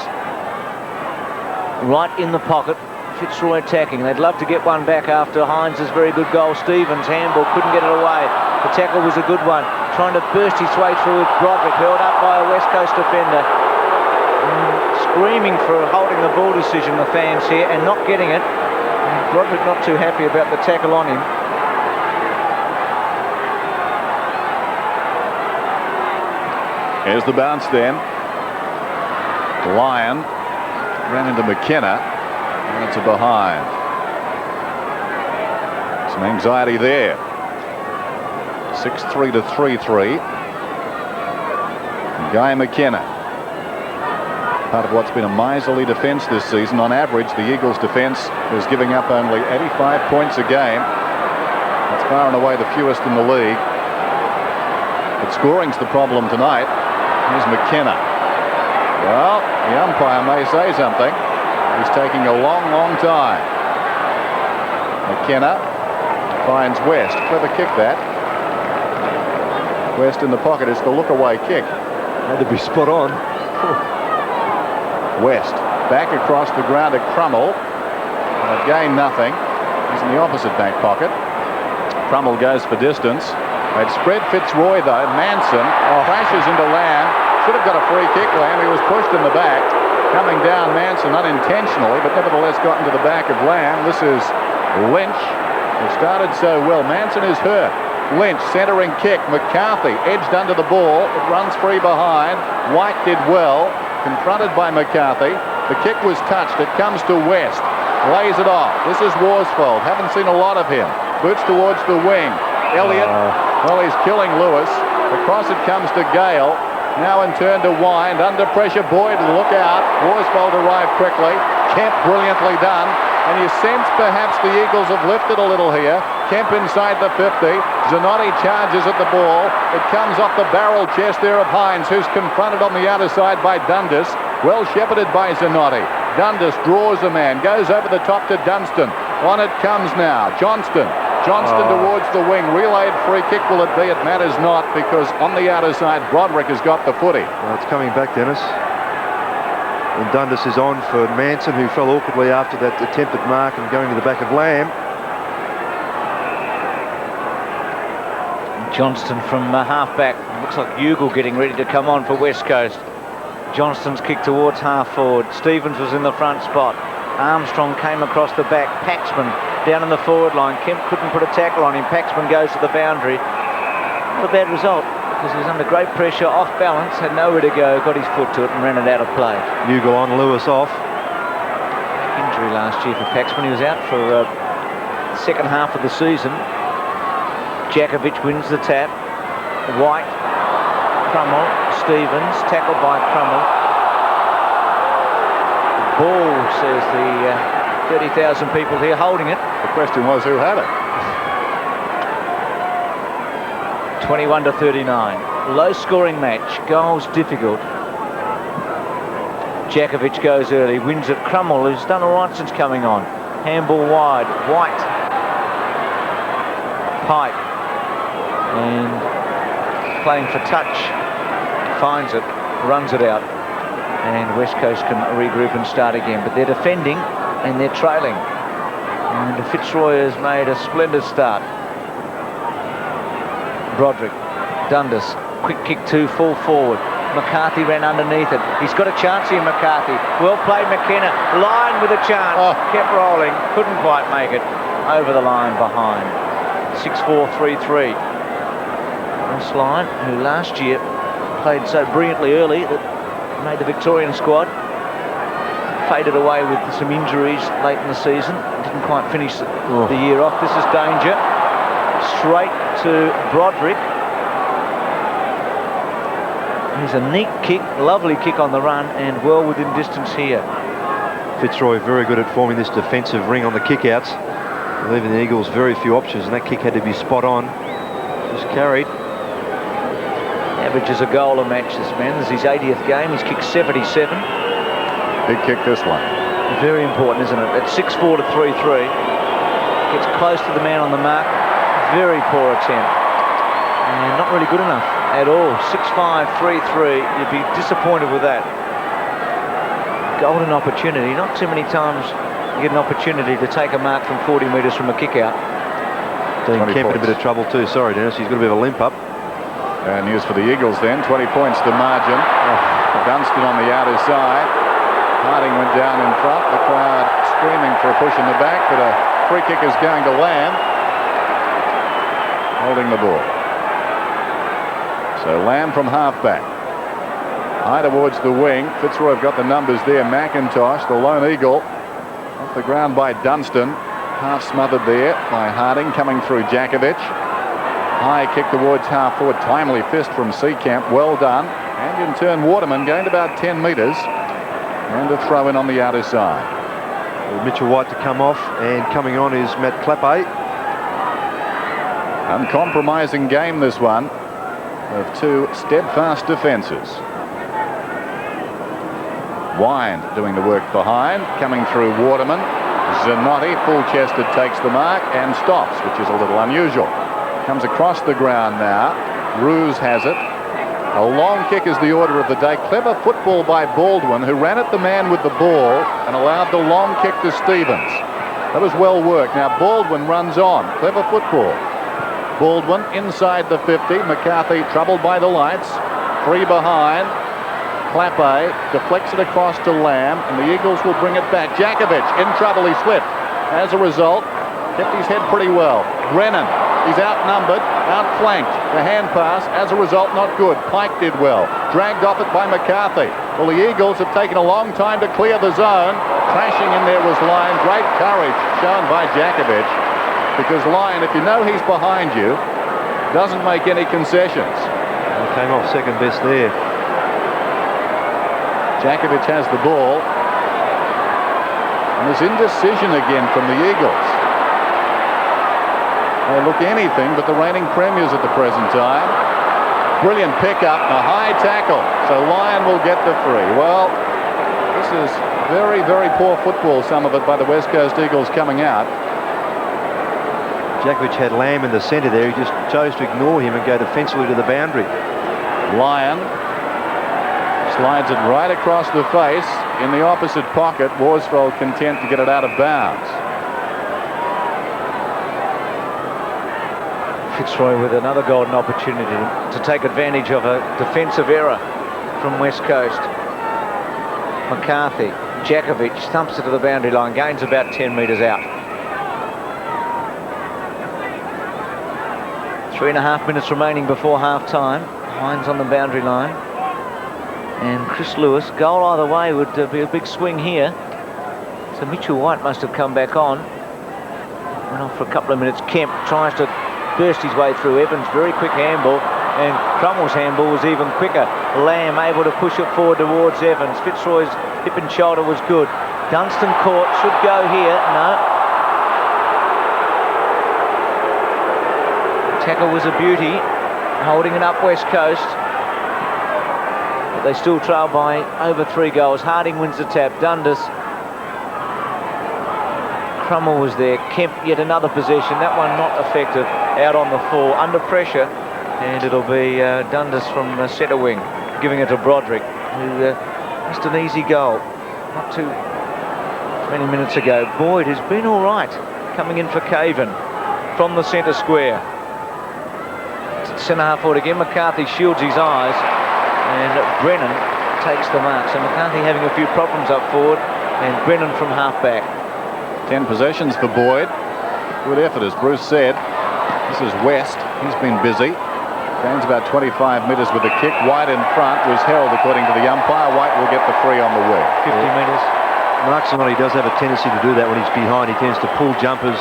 B: Right in the pocket. Fitzroy attacking. They'd love to get one back after Hines' very good goal. Stevens, handball, couldn't get it away. The tackle was a good one. Trying to burst his way through with Broderick, held up by a West Coast defender. Screaming for holding the ball decision, the fans here, and not getting it. And Broderick not too happy about the tackle on him.
D: Here's the bounce then. Lyon ran into McKenna. And it's a behind. Some anxiety there. 6-3 to 3-3. Guy McKenna. Part of what's been a miserly defence this season. On average, the Eagles' defence is giving up only 85 points a game. That's far and away the fewest in the league. But scoring's the problem tonight. Here's McKenna. Well, the umpire may say something. He's taking a long, long time. McKenna finds West. Clever kick that. West in the pocket. It's the look-away kick.
E: Had to be spot on.
D: West back across the ground at Crummell. Again, nothing. He's in the opposite back pocket. Crummell goes for distance. They'd spread Fitzroy, though. Manson crashes into Lamb. Should have got a free kick, Lamb. He was pushed in the back. Coming down, Manson unintentionally, but nevertheless got into the back of Lamb. This is Lynch, who started so well. Manson is hurt. Lynch, centering kick. McCarthy edged under the ball. It runs free behind. White did well. Confronted by McCarthy. The kick was touched. It comes to West. Lays it off. This is Worsfold. Haven't seen a lot of him. Boots towards the wing. Elliott, well, he's killing Lewis. Across it comes to Gale. Now in turn to Wind. Under pressure, Boyd, look out. Worsfold arrived quickly. Kemp brilliantly done. And you sense perhaps the Eagles have lifted a little here. Kemp inside the 50. Zanotti charges at the ball. It comes off the barrel chest there of Hines, who's confronted on the outer side by Dundas. Well shepherded by Zanotti. Dundas draws a man. Goes over the top to Dunstan. On it comes now. Johnston towards the wing. Relayed free kick will it be? It matters not, because on the outer side, Broderick has got the footy.
E: Well, it's coming back, Dennis. And Dundas is on for Manson, who fell awkwardly after that attempted mark and going to the back of Lamb.
B: Johnston from half-back. Looks like Ugle getting ready to come on for West Coast. Johnston's kick towards half-forward. Stevens was in the front spot. Armstrong came across the back. Paxman down in the forward line. Kemp couldn't put a tackle on him. Paxman goes to the boundary. Not a bad result, because he was under great pressure, off balance, had nowhere to go, got his foot to it and ran it out of play.
E: Ugle on, Lewis off.
B: Injury last year for Paxman. He was out for the second half of the season. JAKOVICH wins the tap. White, Crummell, Stevens, tackled by Crummell. Ball, says the 30,000 people here holding it.
D: The question was, who had it?
B: 21-39. Low scoring match. Goals difficult. JAKOVICH goes early, wins it. Crummell, who's done all right since coming on. Handball wide. White. Pipe. And playing for touch. Finds it. Runs it out. And West Coast can regroup and start again. But they're defending and they're trailing. And Fitzroy has made a splendid start. Broderick, Dundas, quick kick to full forward. McCarthy ran underneath it. He's got a chance here, McCarthy. Well played, McKenna. Line with a chance. Kept rolling. Couldn't quite make it. Over the line behind. 6-4-3-3. Ross Lyon, who last year played so brilliantly early that made the Victorian squad. Faded away with some injuries late in the season. Didn't quite finish the year off. This is danger. Straight to Broderick. He's a neat kick, lovely kick on the run, and well within distance here.
E: Fitzroy very good at forming this defensive ring on the kickouts, leaving the Eagles very few options, and that kick had to be spot on. Just carried.
B: Averages a goal a match, this man. This is his 80th game. He's kicked 77.
D: Big kick, this one.
B: Very important, isn't it? At 6-4-3-3. Gets close to the man on the mark. Very poor attempt. And not really good enough at all. 6-5-3-3. You'd be disappointed with that. Golden opportunity. Not too many times you get an opportunity to take a mark from 40 metres from a kick out.
E: Dean Kemp in a bit of trouble too. Sorry, Dennis. He's got a bit of a limp up.
D: And news for the Eagles then. 20 points the margin. Dunstan on the outer side. Harding went down in front. The crowd screaming for a push in the back, but a free kick is going to Lamb. Holding the ball. So Lamb from half-back. High towards the wing. Fitzroy have got the numbers there. McIntosh, the lone Eagle. Off the ground by Dunstan. Half smothered there by Harding, coming through JAKOVICH. High kick towards half-forward. Timely fist from Seacamp. Well done. And in turn, Waterman gained about 10 metres. And a throw in on the outer side.
E: Mitchell White to come off, and coming on is Matt CLAPE.
D: Uncompromising game, this one, of two steadfast defences. Wind doing the work behind, coming through Waterman. ZANOTTI, full-chested, takes the mark and stops, which is a little unusual. Comes across the ground now. Ruse has it. A long kick is the order of the day. Clever football by Baldwin, who ran at the man with the ball and allowed the long kick to Stevens. That was well worked. Now Baldwin runs on. Clever football. Baldwin inside the 50. McCarthy troubled by the lights. Three behind. CLAPE deflects it across to Lamb, and the Eagles will bring it back. JAKOVICH in trouble. He slipped. As a result, kept his head pretty well. Brennan. He's outnumbered, outflanked. The hand pass, as a result, not good. Pike did well. Dragged off it by McCarthy. Well, the Eagles have taken a long time to clear the zone. Crashing in there was Lyon. Great courage shown by JAKOVICH, because Lyon, if you know he's behind you, doesn't make any concessions.
E: He came off second best there.
D: JAKOVICH has the ball. And there's indecision again from the Eagles. They look anything but the reigning premiers at the present time. Brilliant pickup, a high tackle. So Lyon will get the free. Well, this is very, very poor football, some of it, by the West Coast Eagles coming out.
E: JAKOVICH had Lamb in the centre there. He just chose to ignore him and go defensively to the boundary.
D: Lyon Slides it right across the face in the opposite pocket. Worsfold content to get it out of bounds.
B: Fitzroy with another golden opportunity to take advantage of a defensive error from West Coast. McCarthy, JAKOVICH thumps it to the boundary line, gains about 10 metres out. 3.5 minutes remaining before half-time. Hines on the boundary line. And Chris Lewis, goal either way would be a big swing here. So Mitchell White must have come back on. Went off for a couple of minutes. Kemp tries to burst his way through. Evans, very quick handball, and Crummel's handball was even quicker. Lamb able to push it forward towards Evans. Fitzroy's hip and shoulder was good. Dunstan caught, should go here. No. Tackle was a beauty, holding it up West Coast. But they still trail by over 3 goals. Harding wins the tap. Dundas. Crummel was there. Kemp, yet another possession. That one not effective. Out on the full, under pressure, and it'll be Dundas from the centre wing, giving it to Broderick, who missed an easy goal not too many minutes ago. Boyd has been all right, coming in for Caven from the centre square. Centre half forward again. McCarthy shields his eyes, and Brennan takes the mark. So McCarthy having a few problems up forward, and Brennan from half back.
D: 10 possessions for Boyd. Good effort, as Bruce said. This is West. He's been busy. Gains about 25 metres with a kick. White in front was held according to the umpire. White will get the free on the wing.
B: 50 metres.
E: Mark Zanotti does have a tendency to do that when he's behind. He tends to pull jumpers.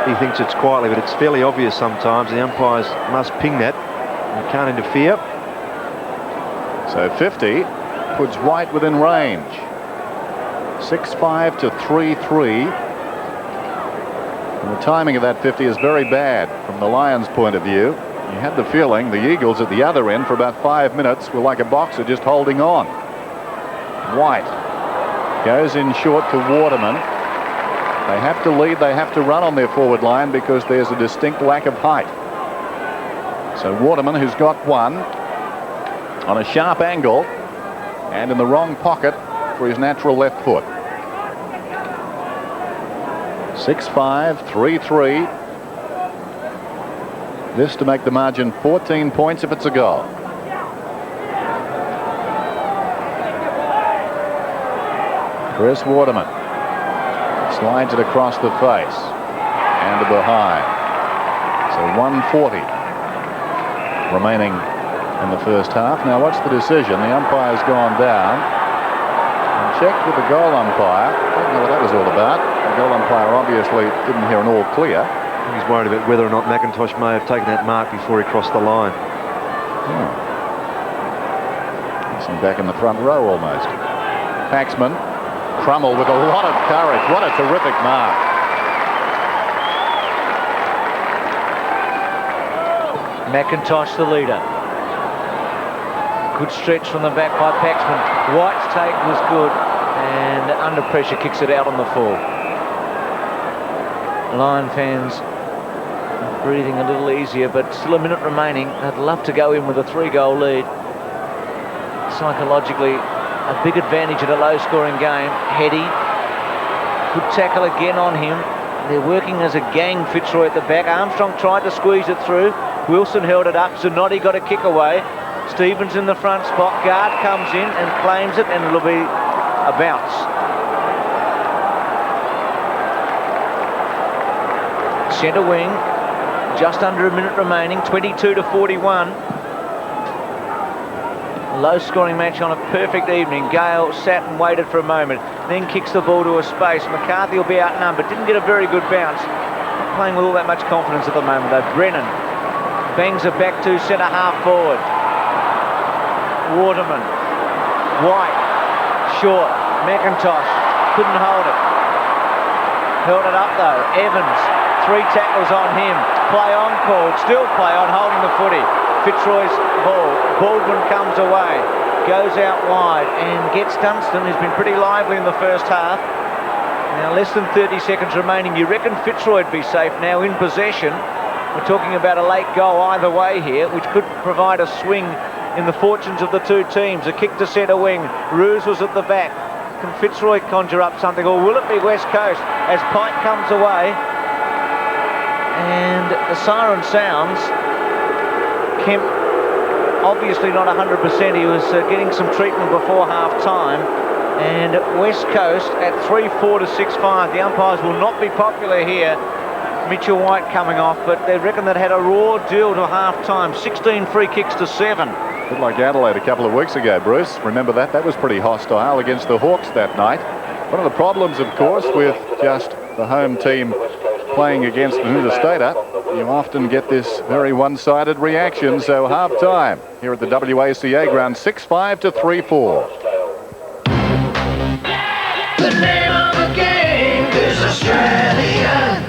E: He thinks it's quietly, but it's fairly obvious sometimes. The umpires must ping that. They can't interfere.
D: So 50 puts White within range. 6-5 to 3-3. And the timing of that 50 is very bad from the Lions' point of view. You had the feeling the Eagles at the other end for about 5 minutes were like a boxer just holding on. White goes in short to Waterman. They have to lead, they have to run on their forward line because there's a distinct lack of height. So Waterman, who's got one on a sharp angle and in the wrong pocket for his natural left foot. 6-5, 3-3. This to make the margin 14 points if it's a goal. Chris Waterman slides it across the face and to behind. So 1:40 remaining in the first half. Now what's the decision? The umpire's gone down and checked with the goal umpire. I don't know what that was all about. The goal umpire obviously didn't hear an all clear.
E: He's worried about whether or not McIntosh may have taken that mark before he crossed the line.
D: He's back in the front row almost. Paxman, Crummel with a lot of courage. What a terrific mark.
B: McIntosh the leader. Good stretch from the back by Paxman. White's take was good, and under pressure kicks it out on the full. Lion fans breathing a little easier, but still a minute remaining. They'd love to go in with a 3-goal lead. Psychologically, a big advantage in a low-scoring game. Heady, good tackle again on him. They're working as a gang, Fitzroy at the back. Armstrong tried to squeeze it through. Wilson held it up. Zanotti got a kick away. Stevens in the front spot. Guard comes in and claims it, and it'll be a bounce. Centre wing, just under a minute remaining, 22 to 41. Low scoring match on a perfect evening. Gale sat and waited for a moment, then kicks the ball to a space. McCarthy will be outnumbered. Didn't get a very good bounce. Not playing with all that much confidence at the moment though. Brennan bangs it back to centre half forward. Waterman, White, short. McIntosh couldn't hold it. Held it up though. Evans, 3 tackles on him. Play on called. Still play on, holding the footy. Fitzroy's ball. Baldwin comes away. Goes out wide and gets Dunstan, who's been pretty lively in the first half. Now less than 30 seconds remaining. You reckon Fitzroy would be safe now in possession? We're talking about a late goal either way here, which could provide a swing in the fortunes of the two teams. A kick to centre wing. Roos was at the back. Can Fitzroy conjure up something, or will it be West Coast as Pike comes away? And the siren sounds. Kemp obviously not 100%. He was getting some treatment before half-time. And West Coast at 3-4 to 6-5. The umpires will not be popular here. Mitchell White coming off, but they reckon that had a raw deal to half-time. 16 free kicks to 7.
D: A bit like Adelaide a couple of weeks ago, Bruce. Remember that? That was pretty hostile against the Hawks that night. One of the problems, of course, with just the home team playing against an interstater, you often get this very one-sided reaction. So half-time here at the WACA ground, 6-5 to 3-4.
H: The name of the game is Australian.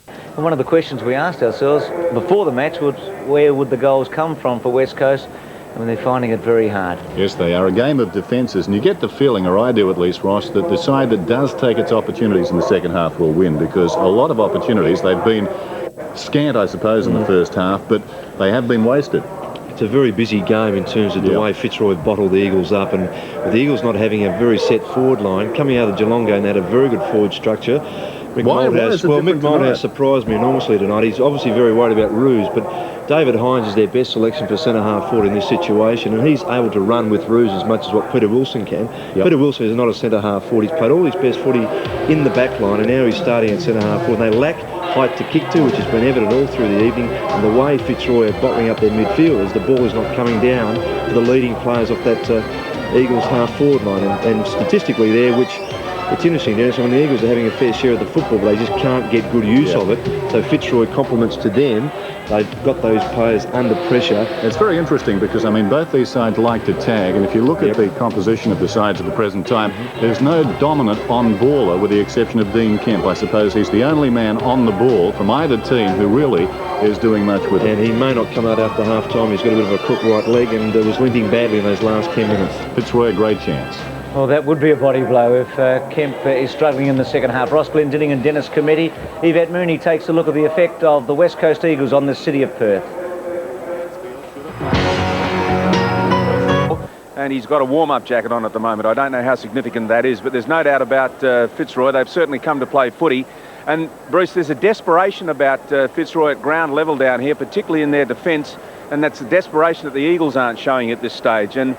B: And one of the questions we asked ourselves before the match was, where would the goals come from for West Coast? And they're finding it very hard.
D: Yes, they are. A game of defences, and you get the feeling, or I do at least, Ross, that the side that does take its opportunities in the second half will win, because a lot of opportunities, they've been scant, I suppose, in the first half, but they have been wasted.
E: It's a very busy game in terms of the way Fitzroy bottled the Eagles up, and with the Eagles not having a very set forward line, coming out of Geelong and had a very good forward structure. Mick Malthouse surprised me enormously tonight. He's obviously very worried about Roos, but David Hines is their best selection for centre-half forward in this situation, and he's able to run with Roos as much as what Peter Wilson can. Peter Wilson is not a centre-half forward. He's played all his best footy in the back line, and now he's starting at centre-half forward. And they lack height to kick to, which has been evident all through the evening. And the way Fitzroy are bottling up their midfielders, the ball is not coming down to the leading players off that Eagles half-forward line. And statistically there, which... It's interesting, Dennis, when the Eagles are having a fair share of the football, but they just can't get good use of it. So Fitzroy compliments to them. They've got those players under pressure.
D: It's very interesting because, I mean, both these sides like to tag, and if you look at the composition of the sides at the present time, there's no dominant on-baller with the exception of Dean Kemp. I suppose he's the only man on the ball from either team who really is doing much with it.
E: And he may not come out after half-time. He's got a bit of a crook right leg and was limping badly in those last 10 minutes.
D: Fitzroy, a great chance.
B: Well, that would be a body blow if Kemp is struggling in the second half. Ross Glendinning and Dennis Committee. Yvette Mooney takes a look at the effect of the West Coast Eagles on the city of Perth.
C: And he's got a warm-up jacket on at the moment. I don't know how significant that is, but there's no doubt about Fitzroy. They've certainly come to play footy. And, Bruce, there's a desperation about Fitzroy at ground level down here, particularly in their defence, and that's the desperation that the Eagles aren't showing at this stage. And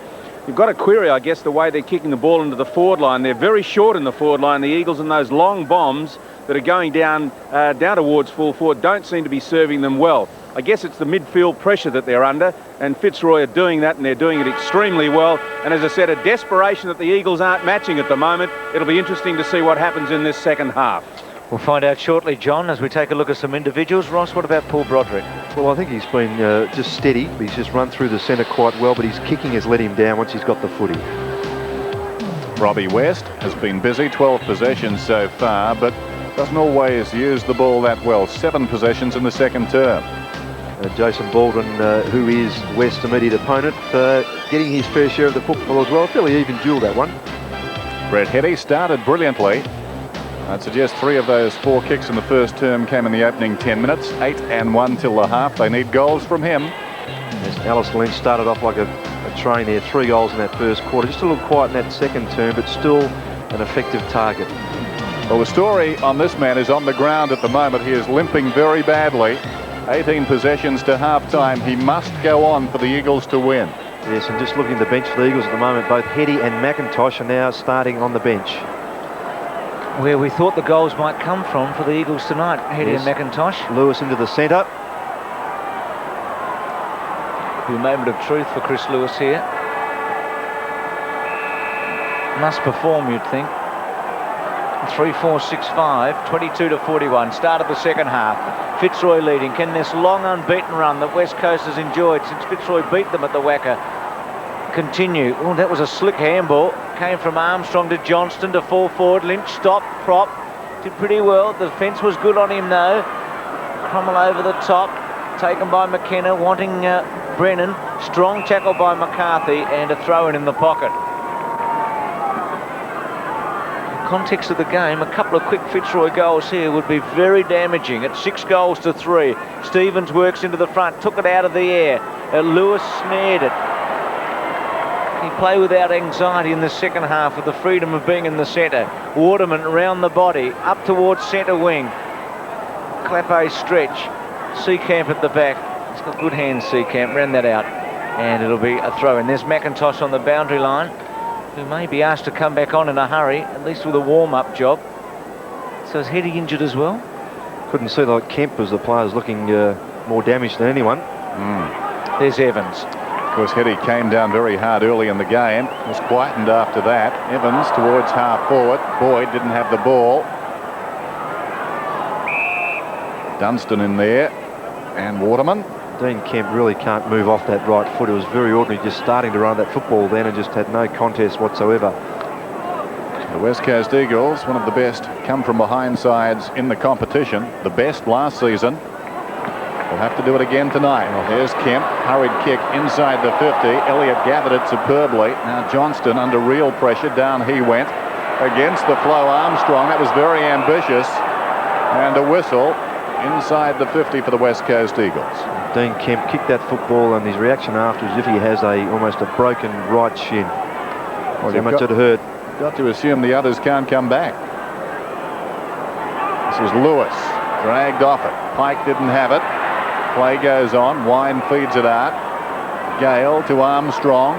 C: you've got to query, I guess, the way they're kicking the ball into the forward line. They're very short in the forward line, the Eagles, and those long bombs that are going down towards full forward don't seem to be serving them well. I guess it's the midfield pressure that they're under, and Fitzroy are doing that, and they're doing it extremely well. And as I said, a desperation that the Eagles aren't matching at the moment. It'll be interesting to see what happens in this second half.
B: We'll find out shortly, John, as we take a look at some individuals. Ross, what about Paul Broderick?
E: Well, I think he's been just steady. He's just run through the centre quite well, but his kicking has let him down once he's got the footy.
D: Robbie West has been busy, 12 possessions so far, but doesn't always use the ball that well. 7 possessions in the second term.
E: Jason Baldwin, who is West's immediate opponent, getting his fair share of the football as well. Fairly even duel, that one.
D: Brett Heady started brilliantly. I'd suggest 3 of those 4 kicks in the first term came in the opening 10 minutes. 8 and 1 till the half. They need goals from him.
E: As Alistair Lynch started off like a train there. 3 goals in that first quarter. Just a little quiet in that second term, but still an effective target.
D: Well, the story on this man is on the ground at the moment. He is limping very badly. 18 possessions to half-time. He must go on for the Eagles to win.
E: Yes, and just looking at the bench for the Eagles at the moment, both Heady and McIntosh are now starting on the bench.
B: Where we thought the goals might come from for the Eagles tonight, Heady and McIntosh.
E: Lewis into the centre.
B: A moment of truth for Chris Lewis here. Must perform, you'd think. 3-4-6-5, 22 to 41. Start of the second half. Fitzroy leading. Can this long unbeaten run that West Coast has enjoyed since Fitzroy beat them at the WACA continue? Oh, that was a slick handball. Came from Armstrong to Johnston to fall forward. Lynch stopped, prop. Did pretty well. The defence was good on him though. Cromwell over the top. Taken by McKenna, wanting Brennan. Strong tackle by McCarthy and a throw in the pocket. Context of the game, a couple of quick Fitzroy goals here would be very damaging. At 6 goals to 3. Stevens works into the front, took it out of the air. Lewis snared it. He play without anxiety in the second half with the freedom of being in the centre. Waterman around the body, up towards centre wing. CLAPE stretch. Seacamp at the back. He's got good hands, Seacamp. Ran that out. And it'll be a throw in. There's McIntosh on the boundary line, who may be asked to come back on in a hurry, at least with a warm-up job. So is Heady injured as well?
E: Couldn't see like Kemp as the player's looking more damaged than anyone.
B: There's Evans.
D: Of course, Heady came down very hard early in the game. Was quietened after that. Evans towards half forward. Boyd didn't have the ball. Dunstan in there. And Waterman.
E: Dean Kemp really can't move off that right foot. It was very ordinary just starting to run that football then and just had no contest whatsoever.
D: The West Coast Eagles, one of the best come-from-behind sides in the competition. The best last season. We'll have to do it again tonight. There's Kemp, hurried kick inside the 50. Elliott gathered it superbly. Now Johnston under real pressure. Down he went against the flow. Armstrong, that was very ambitious. And a whistle inside the 50 for the West Coast Eagles.
E: Dean Kemp kicked that football and his reaction after as if he has almost a broken right shin. Well, how much it hurt.
D: Got to assume the others can't come back. This is Lewis, dragged off it. Pike didn't have it. Play goes on. Wine feeds it out. Gale to Armstrong.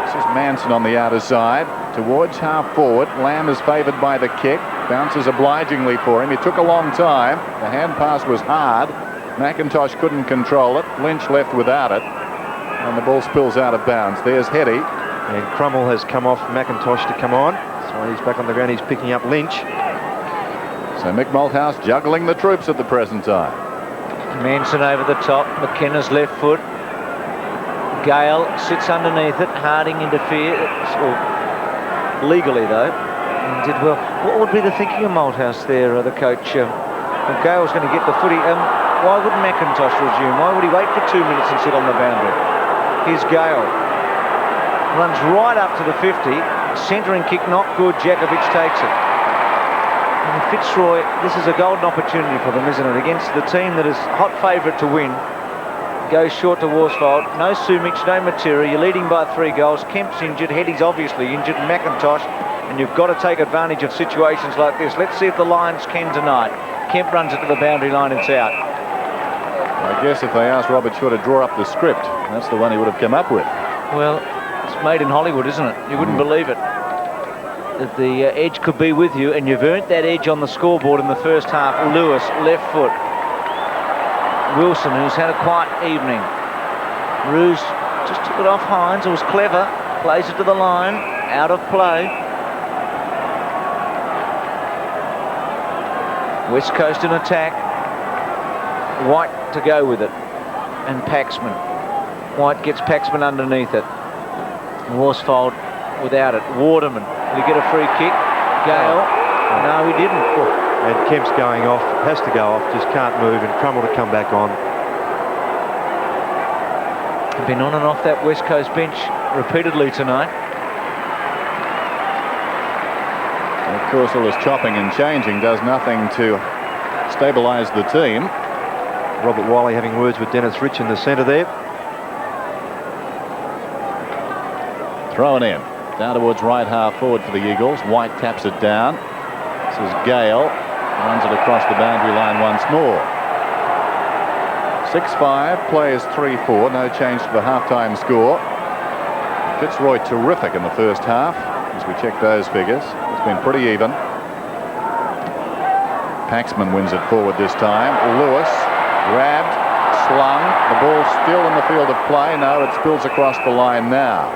D: This is Manson on the outer side. Towards half forward. Lamb is favoured by the kick. Bounces obligingly for him. He took a long time. The hand pass was hard. McIntosh couldn't control it. Lynch left without it. And the ball spills out of bounds. There's Heady.
E: And Crummell has come off McIntosh to come on. So he's back on the ground. He's picking up Lynch.
D: So Mick Malthouse juggling the troops at the present time.
B: Manson over the top. McKenna's left foot. Gale sits underneath it. Harding interferes. Legally, though. And did well. What would be the thinking of Malthouse there, the coach? Gale's going to get the footy. Why wouldn't McIntosh resume? Why would he wait for 2 minutes and sit on the boundary? Here's Gale. Runs right up to the 50. Centering kick not good. Jakovich takes it. And Fitzroy, this is a golden opportunity for them, isn't it? Against the team that is hot favourite to win. Goes short to Worsfold. No Sumich, no Matera. You're leading by 3 goals. Kemp's injured. Heady's obviously injured. McIntosh. And you've got to take advantage of situations like this. Let's see if the Lions can tonight. Kemp runs it to the boundary line. It's out.
D: I guess if they asked Robert Shaw to draw up the script, that's the one he would have come up with.
B: Well, it's made in Hollywood, isn't it? You wouldn't believe it. That the edge could be with you, and you've earned that edge on the scoreboard in the first half. Lewis, left foot. Wilson, who's had a quiet evening. Roos just took it off Hines. It was clever. Plays it to the line. Out of play. West Coast in attack. White to go with it. And Paxman. White gets Paxman underneath it. Worsfold without it. Waterman. Did he get a free kick? Gale. No, he didn't.
E: And Kemp's going off. Has to go off. Just can't move. And Crummell to come back on.
B: Been on and off that West Coast bench repeatedly tonight.
D: And of course, all this chopping and changing does nothing to stabilise the team.
E: Robert Wiley having words with Dennis Rich in the centre there.
D: Thrown in. Down towards right half forward for the Eagles. White taps it down. This is Gale. Runs it across the boundary line once more. 6-5, plays 3-4. No change to the halftime score. Fitzroy terrific in the first half as we check those figures. It's been pretty even. Paxman wins it forward this time. Lewis grabbed, slung. The ball still in the field of play. No, it spills across the line now.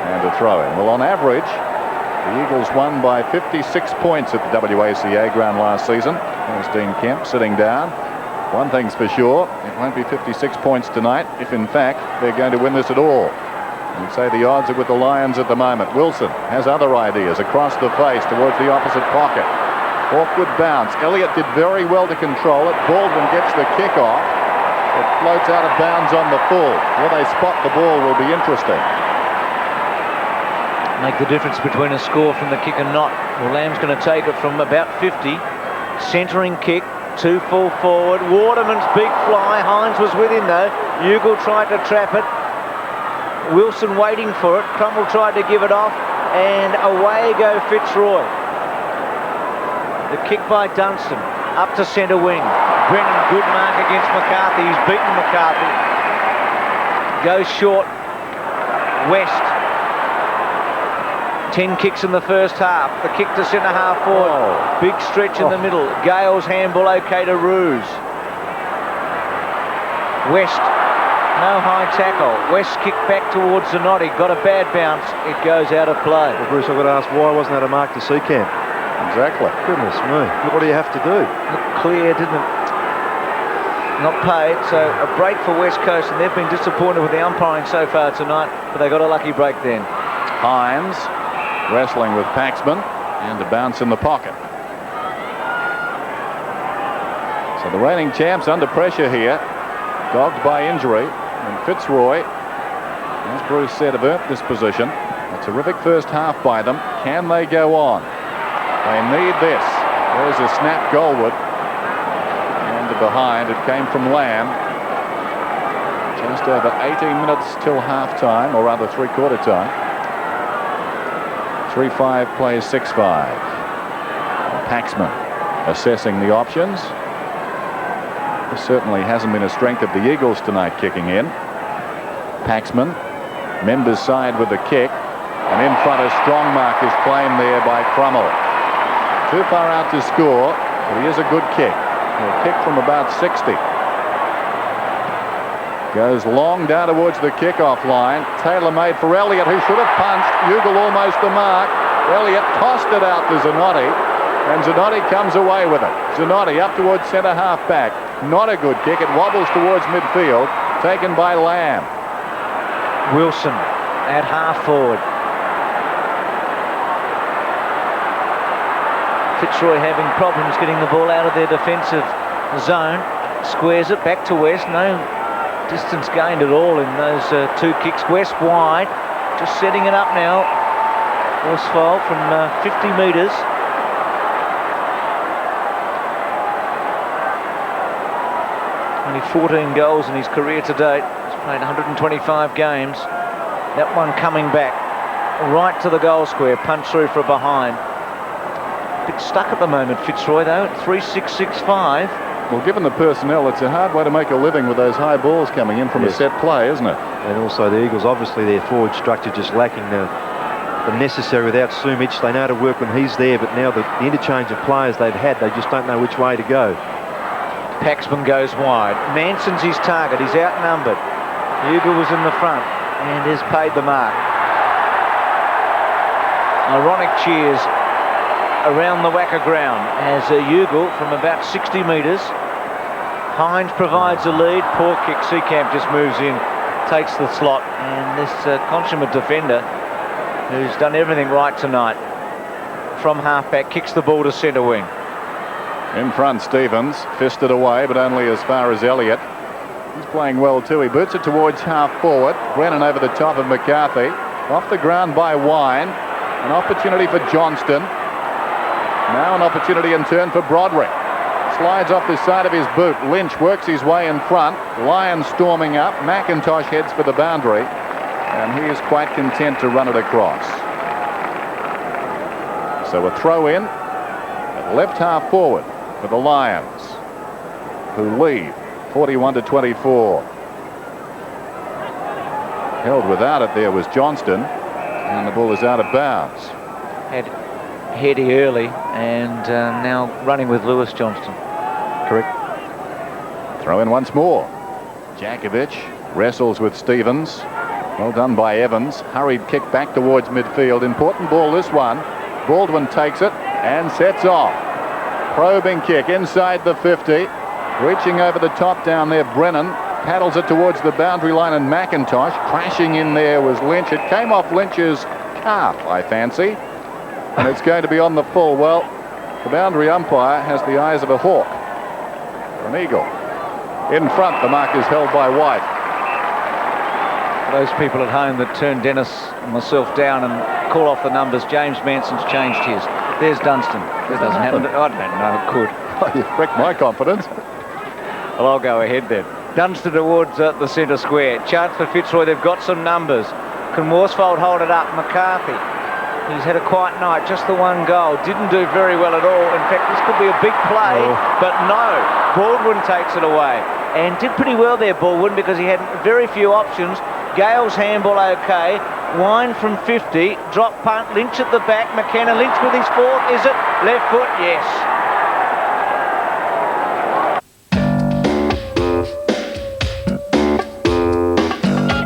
D: And a throw in. Well, on average, the Eagles won by 56 points at the WACA ground last season. There's Dean Kemp sitting down. One thing's for sure, it won't be 56 points tonight if, in fact, they're going to win this at all. You'd say the odds are with the Lions at the moment. Wilson has other ideas. Across the face towards the opposite pocket. Awkward bounce. Elliott did very well to control it. Baldwin gets the kick off. It floats out of bounds on the full. Where they spot the ball will be interesting.
B: Make the difference between a score from the kick and not. Well, Lamb's going to take it from about 50. Centering kick. 2 full forward. Waterman's big fly. Hines was with him though. Ugle tried to trap it. Wilson waiting for it. Crumble tried to give it off, and away go Fitzroy. The kick by Dunstan, up to centre wing. Brennan, good mark against McCarthy. He's beaten McCarthy. Goes short. West. 10 kicks in the first half. The kick to centre half forward. Oh. Big stretch in the middle. Gale's handball okay to Ruse. West, no high tackle. West kick back towards Zanotti. Got a bad bounce. It goes out of play.
E: Well, Bruce, I've got to ask, why wasn't that a mark to Seacamp?
D: Exactly.
E: Goodness me. What do you have to do?
B: Looked clear, didn't it? Not paid, so a break for West Coast, and they've been disappointed with the umpiring so far tonight, but they got a lucky break then.
D: Hines wrestling with Paxman, and a bounce in the pocket. So the reigning champs under pressure here, dogged by injury, and Fitzroy, as Bruce said, have earned this position. A terrific first half by them. Can they go on? They need this. There's a snap goalward. And behind, it came from Lamb. Just over 18 minutes till half-time, or rather three-quarter time. 3-5 plays 6-5. Paxman assessing the options. This certainly hasn't been a strength of the Eagles tonight, kicking in. Paxman, Members side with the kick, and in front a strong mark is claimed there by Crummell. Too far out to score, but he is a good kick. A kick from about 60. Goes long down towards the kickoff line. Tailor-made for Elliott, who should have punched. Ugle almost the mark. Elliott tossed it out to Zanotti, and Zanotti comes away with it. Zanotti up towards centre half back. Not a good kick. It wobbles towards midfield. Taken by Lamb.
B: Wilson at half forward. Fitzroy having problems getting the ball out of their defensive zone. Squares it back to West. No distance gained at all in those two kicks. West wide, just setting it up now. Worsfold from 50 metres. Only 14 goals in his career to date. He's played 125 games. That one coming back right to the goal square. Punch through for a behind. A bit stuck at the moment, Fitzroy, though, at 3-6-6-5.
D: Well, given the personnel, it's a hard way to make a living with those high balls coming in from a set play, isn't it?
E: And also the Eagles, obviously their forward structure just lacking the necessary without Sumich. They know how to work when he's there, but now the interchange of players they've had, they just don't know which way to go.
B: Paxman goes wide. Manson's his target. He's outnumbered. Ugle was in the front and has paid the mark. Ironic cheers around the WACA ground as Ugle from about 60 metres. Hines provides a lead. Poor kick. Seacamp just moves in, takes the slot, and this consummate defender who's done everything right tonight from halfback kicks the ball to centre wing.
D: In front, Stevens fisted away, but only as far as Elliott. He's playing well too. He boots it towards half forward. Brennan over the top of McCarthy. Off the ground by Wine. An opportunity for Johnston. Now an opportunity in turn for Broderick. Slides off the side of his boot. Lynch works his way in front. Lyons storming up. McIntosh heads for the boundary. And he is quite content to run it across. So a throw in at left half forward for the Lions, who lead 41-24. Held without it there was Johnston, and the ball is out of bounds.
B: Had Heady early, and now running with Lewis Johnston.
E: Correct.
D: Throw in once more. Jakovich wrestles with Stevens. Well done by Evans. Hurried kick back towards midfield. Important ball this one. Baldwin takes it and sets off. Probing kick inside the 50. Reaching over the top down there, Brennan paddles it towards the boundary line, and McIntosh crashing in there was Lynch. It came off Lynch's calf, I fancy, and it's going to be on the full. Well, the boundary umpire has the eyes of a hawk or an eagle. In front, the mark is held by White.
B: For those people at home that turn Dennis and myself down and call off the numbers, James Manson's changed his. There's Dunstan. That doesn't happen. I don't know. It could.
D: You've wrecked my confidence.
B: Well, I'll go ahead then. Dunstan towards the centre square. Chance for Fitzroy. They've got some numbers. Can Worsfold hold it up? McCarthy. He's had a quiet night. Just the one goal. Didn't do very well at all. In fact, this could be a big play. But no. Baldwin takes it away. And did pretty well there, Baldwin, because he had very few options. Gale's handball okay. Wine from 50. Drop punt. Lynch at the back. McKenna. Lynch with his fourth. Is it? Left foot? Yes.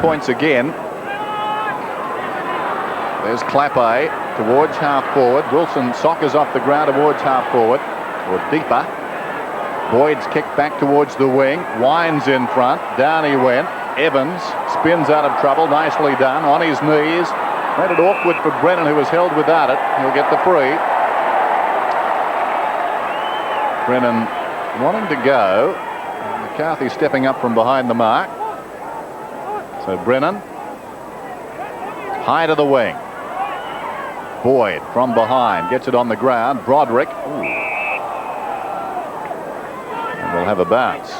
D: Points again. There's CLAPE towards half forward. Wilson soccers off the ground towards half forward, or deeper. Boyd's kicked back towards the wing. Wine's in front. Down he went. Evans spins out of trouble. Nicely done. On his knees. Made it awkward for Brennan, who was held without it. He'll get the free. Brennan wanting to go. McCarthy stepping up from behind the mark. So Brennan, high to the wing. Boyd from behind gets it on the ground. Broderick. Ooh. And we'll have a bounce.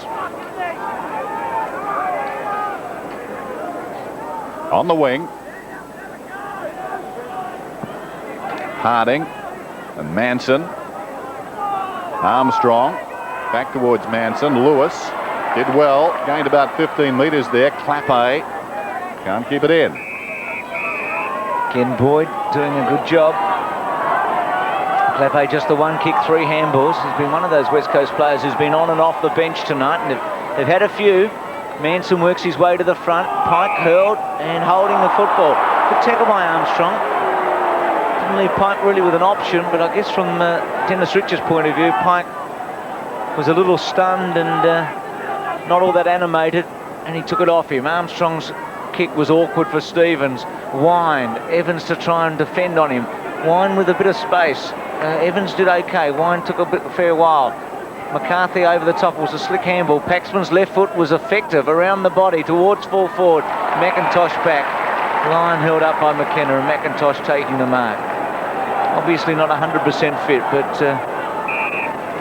D: On the wing. Harding and Manson. Armstrong back towards Manson. Lewis did well, gained about 15 metres there. CLAPE can't keep it in.
B: Again, Boyd doing a good job. CLAPE just the one kick, 3 handballs. He's been one of those West Coast players who's been on and off the bench tonight, and they've had a few. Manson works his way to the front. Pike hurled and holding the football. Good tackle by Armstrong. Didn't leave Pike really with an option, but I guess from Dennis Rich's point of view, Pike was a little stunned and not all that animated, and he took it off him. Armstrong's kick was awkward for Stevens. Wine, Evans to try and defend on him. Wine with a bit of space. Evans did okay. Wine took a fair while. McCarthy over the top was a slick handball. Paxman's left foot was effective around the body towards full forward. McIntosh back. Line held up by McKenna, and McIntosh taking the mark. Obviously not 100% fit, but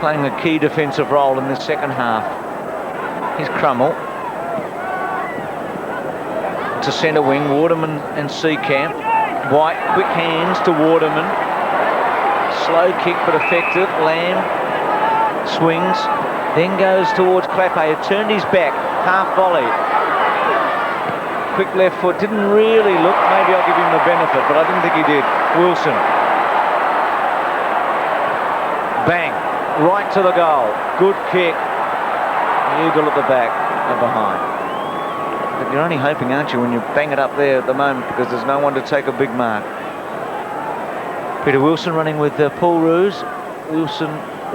B: playing a key defensive role in this second half. Here's Crummell to centre wing. Waterman and Seacamp. White, quick hands to Waterman. Slow kick but effective. Lamb swings, then goes towards CLAPE. Had turned his back, half volley. Quick left foot, didn't really look. Maybe I'll give him the benefit, but I didn't think he did. Wilson. Bang, right to the goal. Good kick. Eagle at the back and behind. But you're only hoping, aren't you, when you bang it up there at the moment, because there's no one to take a big mark. Peter Wilson running with Paul Roos. Wilson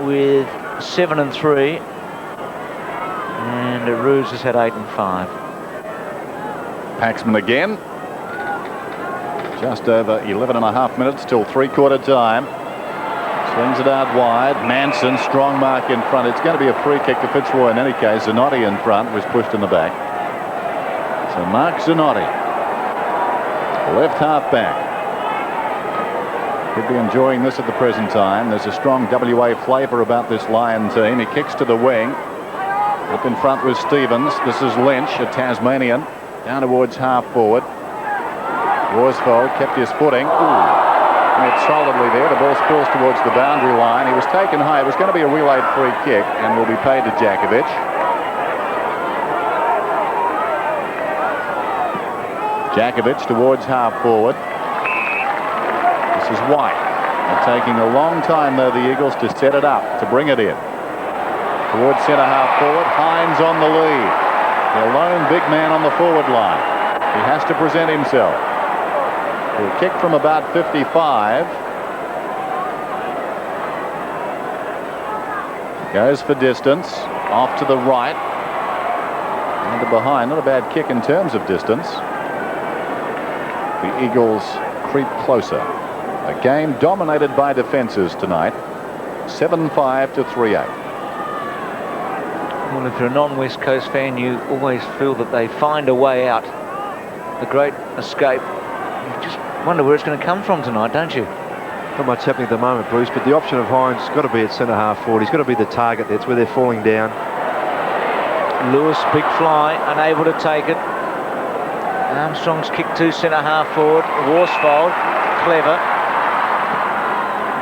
B: with 7 and 3, and Roos has had 8 and 5.
D: Paxman again. Just over 11.5 minutes till three-quarter time. Swings it out wide. Manson, strong mark in front. It's going to be a free kick to Fitzroy in any case. ZANOTTI in front was pushed in the back. So Mark ZANOTTI, left half back. Could be enjoying this at the present time. There's a strong WA flavour about this Lion team. He kicks to the wing. Up in front was Stevens. This is Lynch, a Tasmanian. Down towards half forward. Worsfold kept his footing. Met solidly there. The ball spills towards the boundary line. He was taken high. It was going to be a relayed free kick and will be paid to JAKOVICH. JAKOVICH towards half forward. This is White. They're taking a long time, though, the Eagles, to set it up, to bring it in. Towards centre half forward. Hines on the lead. The lone big man on the forward line. He has to present himself. He'll kick from about 55. Goes for distance. Off to the right. And to behind. Not a bad kick in terms of distance. The Eagles creep closer. A game dominated by defences tonight. 7-5 to 3-8.
B: Well, if you're a non-West Coast fan, you always feel that they find a way out. The great escape. You just wonder where it's going to come from tonight, don't you?
E: Not much happening at the moment, Bruce, but the option of Hines has got to be at centre half forward. He's got to be the target. That's where they're falling down.
B: Lewis, big fly, unable to take it. Armstrong's kick to centre half forward. Worsfold, clever.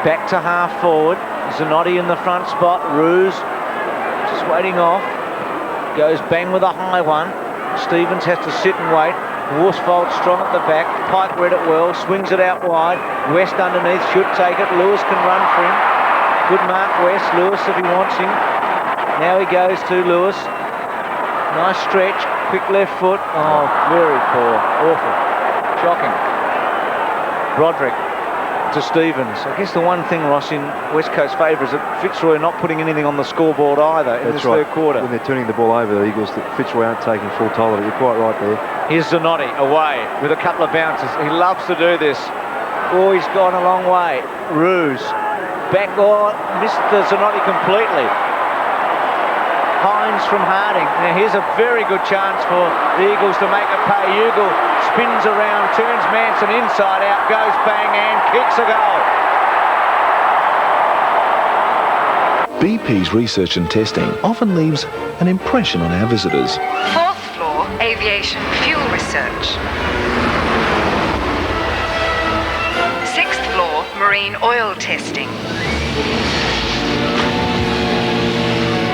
B: Back to half forward. Zanotti in the front spot. Ruse just waiting off. Goes bang with a high one. Stevens has to sit and wait. Worsfold strong at the back. Pike read it well. Swings it out wide. West underneath should take it. Lewis can run for him. Good mark West. Lewis if he wants him. Now he goes to Lewis. Nice stretch. Quick left foot. Oh, very poor. Awful. Shocking. Broderick to Stevens. I guess the one thing, Ross, in West Coast favour is that Fitzroy are not putting anything on the scoreboard either in this third quarter.
E: When they're turning the ball over, the Eagles, the Fitzroy aren't taking full toll of it. You're quite right there.
B: Here's Zanotti away with a couple of bounces. He loves to do this. Oh, he's gone a long way. Ruse. Back, missed Zanotti completely. Hines from Harding. Now here's a very good chance for the Eagles to make a pay. Ugle spins around, turns Manson inside out, goes bang and kicks a goal.
I: BP's research and testing often leaves an impression on our visitors.
G: 4th floor, aviation fuel research. 6th floor, marine oil testing.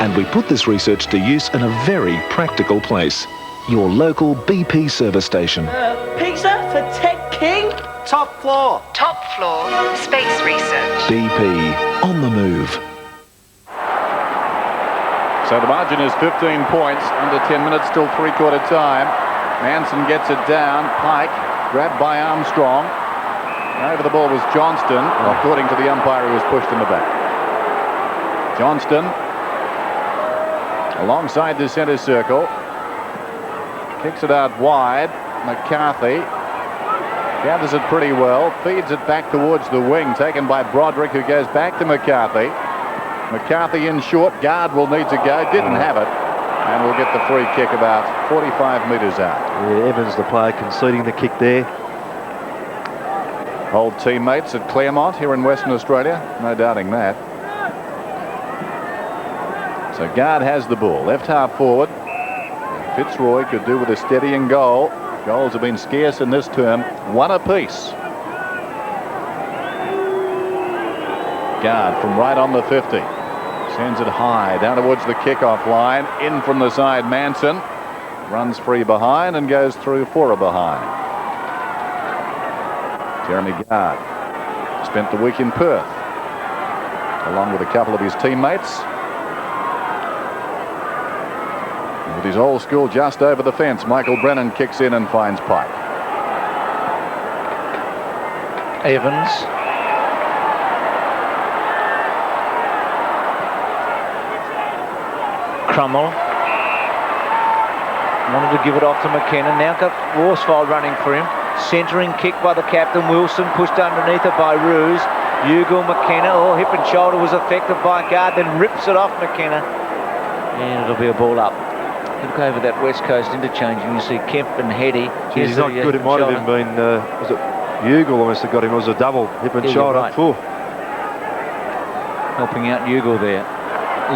I: And we put this research to use in a very practical place. Your local BP service station.
J: Pizza for Ted King.
B: Top floor.
G: Top floor, space research.
I: BP, on the move.
D: So the margin is 15 points, under 10 minutes, still three-quarter time. Manson gets it down. Pike, grabbed by Armstrong. Over the ball was Johnston, according to the umpire who was pushed in the back. Johnston, alongside the centre circle. Kicks it out wide. McCarthy gathers it pretty well. Feeds it back towards the wing, taken by Broderick, who goes back to McCarthy. McCarthy in short. Guard will need to go. Didn't have it. And we'll get the free kick about 45 metres out.
E: Yeah, Evans, the player, conceding the kick there.
D: Old teammates at Claremont here in Western Australia. No doubting that. So Guard has the ball. Left half forward. Fitzroy could do with a steadying goal. Goals have been scarce in this term. One apiece. Guard from right on the 50. Sends it high down towards the kickoff line. In from the side, Manson. Runs free behind and goes through for a behind. Jeremy Guard spent the week in Perth, along with a couple of his teammates. With his old school just over the fence, Michael Brennan kicks in and finds Pike.
B: Evans. Crummell. Wanted to give it off to McKenna. Now got Worsfold running for him. Centering kick by the captain. Wilson pushed underneath it by Ruse. Ugle, McKenna. Oh, hip and shoulder was affected by Guard, then rips it off McKenna. And it'll be a ball up. Look over that West Coast interchange and you see Kemp and Heady.
E: Geez, he's not good. It might have even been, was it Ugle almost have got him? It was a double hip and shoulder.
B: Right. Helping out Ugle there.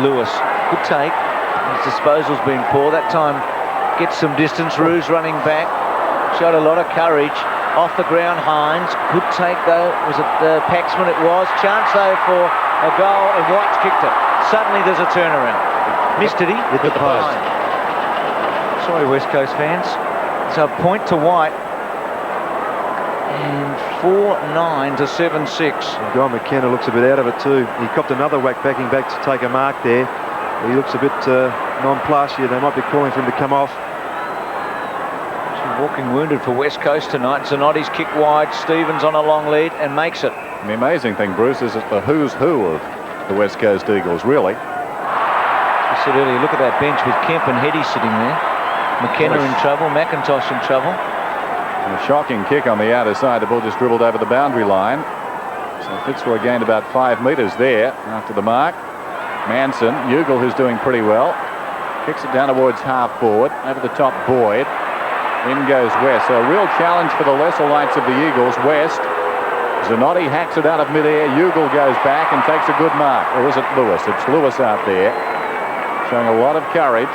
B: Lewis, good take. His disposal's been poor. That time gets some distance. Ruse running back. Showed a lot of courage. Off the ground, Hines. Good take though. Was it Paxman? It was. Chance though for a goal and White's kicked it. Suddenly there's a turnaround. Missed it, he?
E: Hit the post.
B: Sorry, West Coast fans. So a point to White. And 4-9 to 7-6.
E: Guy McKenna looks a bit out of it too. He copped another whack backing back to take a mark there. He looks a bit nonplussed here. They might be calling for him to come off.
B: Walking wounded for West Coast tonight. Zanotti's kick wide. Stevens on a long lead and makes it.
D: The amazing thing, Bruce, is it's the who's who of the West Coast Eagles, really.
B: I said earlier, look at that bench with Kemp and Heady sitting there. McKenna in trouble, McIntosh in trouble.
D: And a shocking kick on the outer side. The ball just dribbled over the boundary line. So Fitzroy gained about 5 metres there after the mark. Manson, Ugle, who's doing pretty well, kicks it down towards half forward. Over the top, Boyd. In goes West. So a real challenge for the lesser lights of the Eagles. West. Zanotti hacks it out of midair. Ugle goes back and takes a good mark. Or is it Lewis? It's Lewis out there, showing a lot of courage.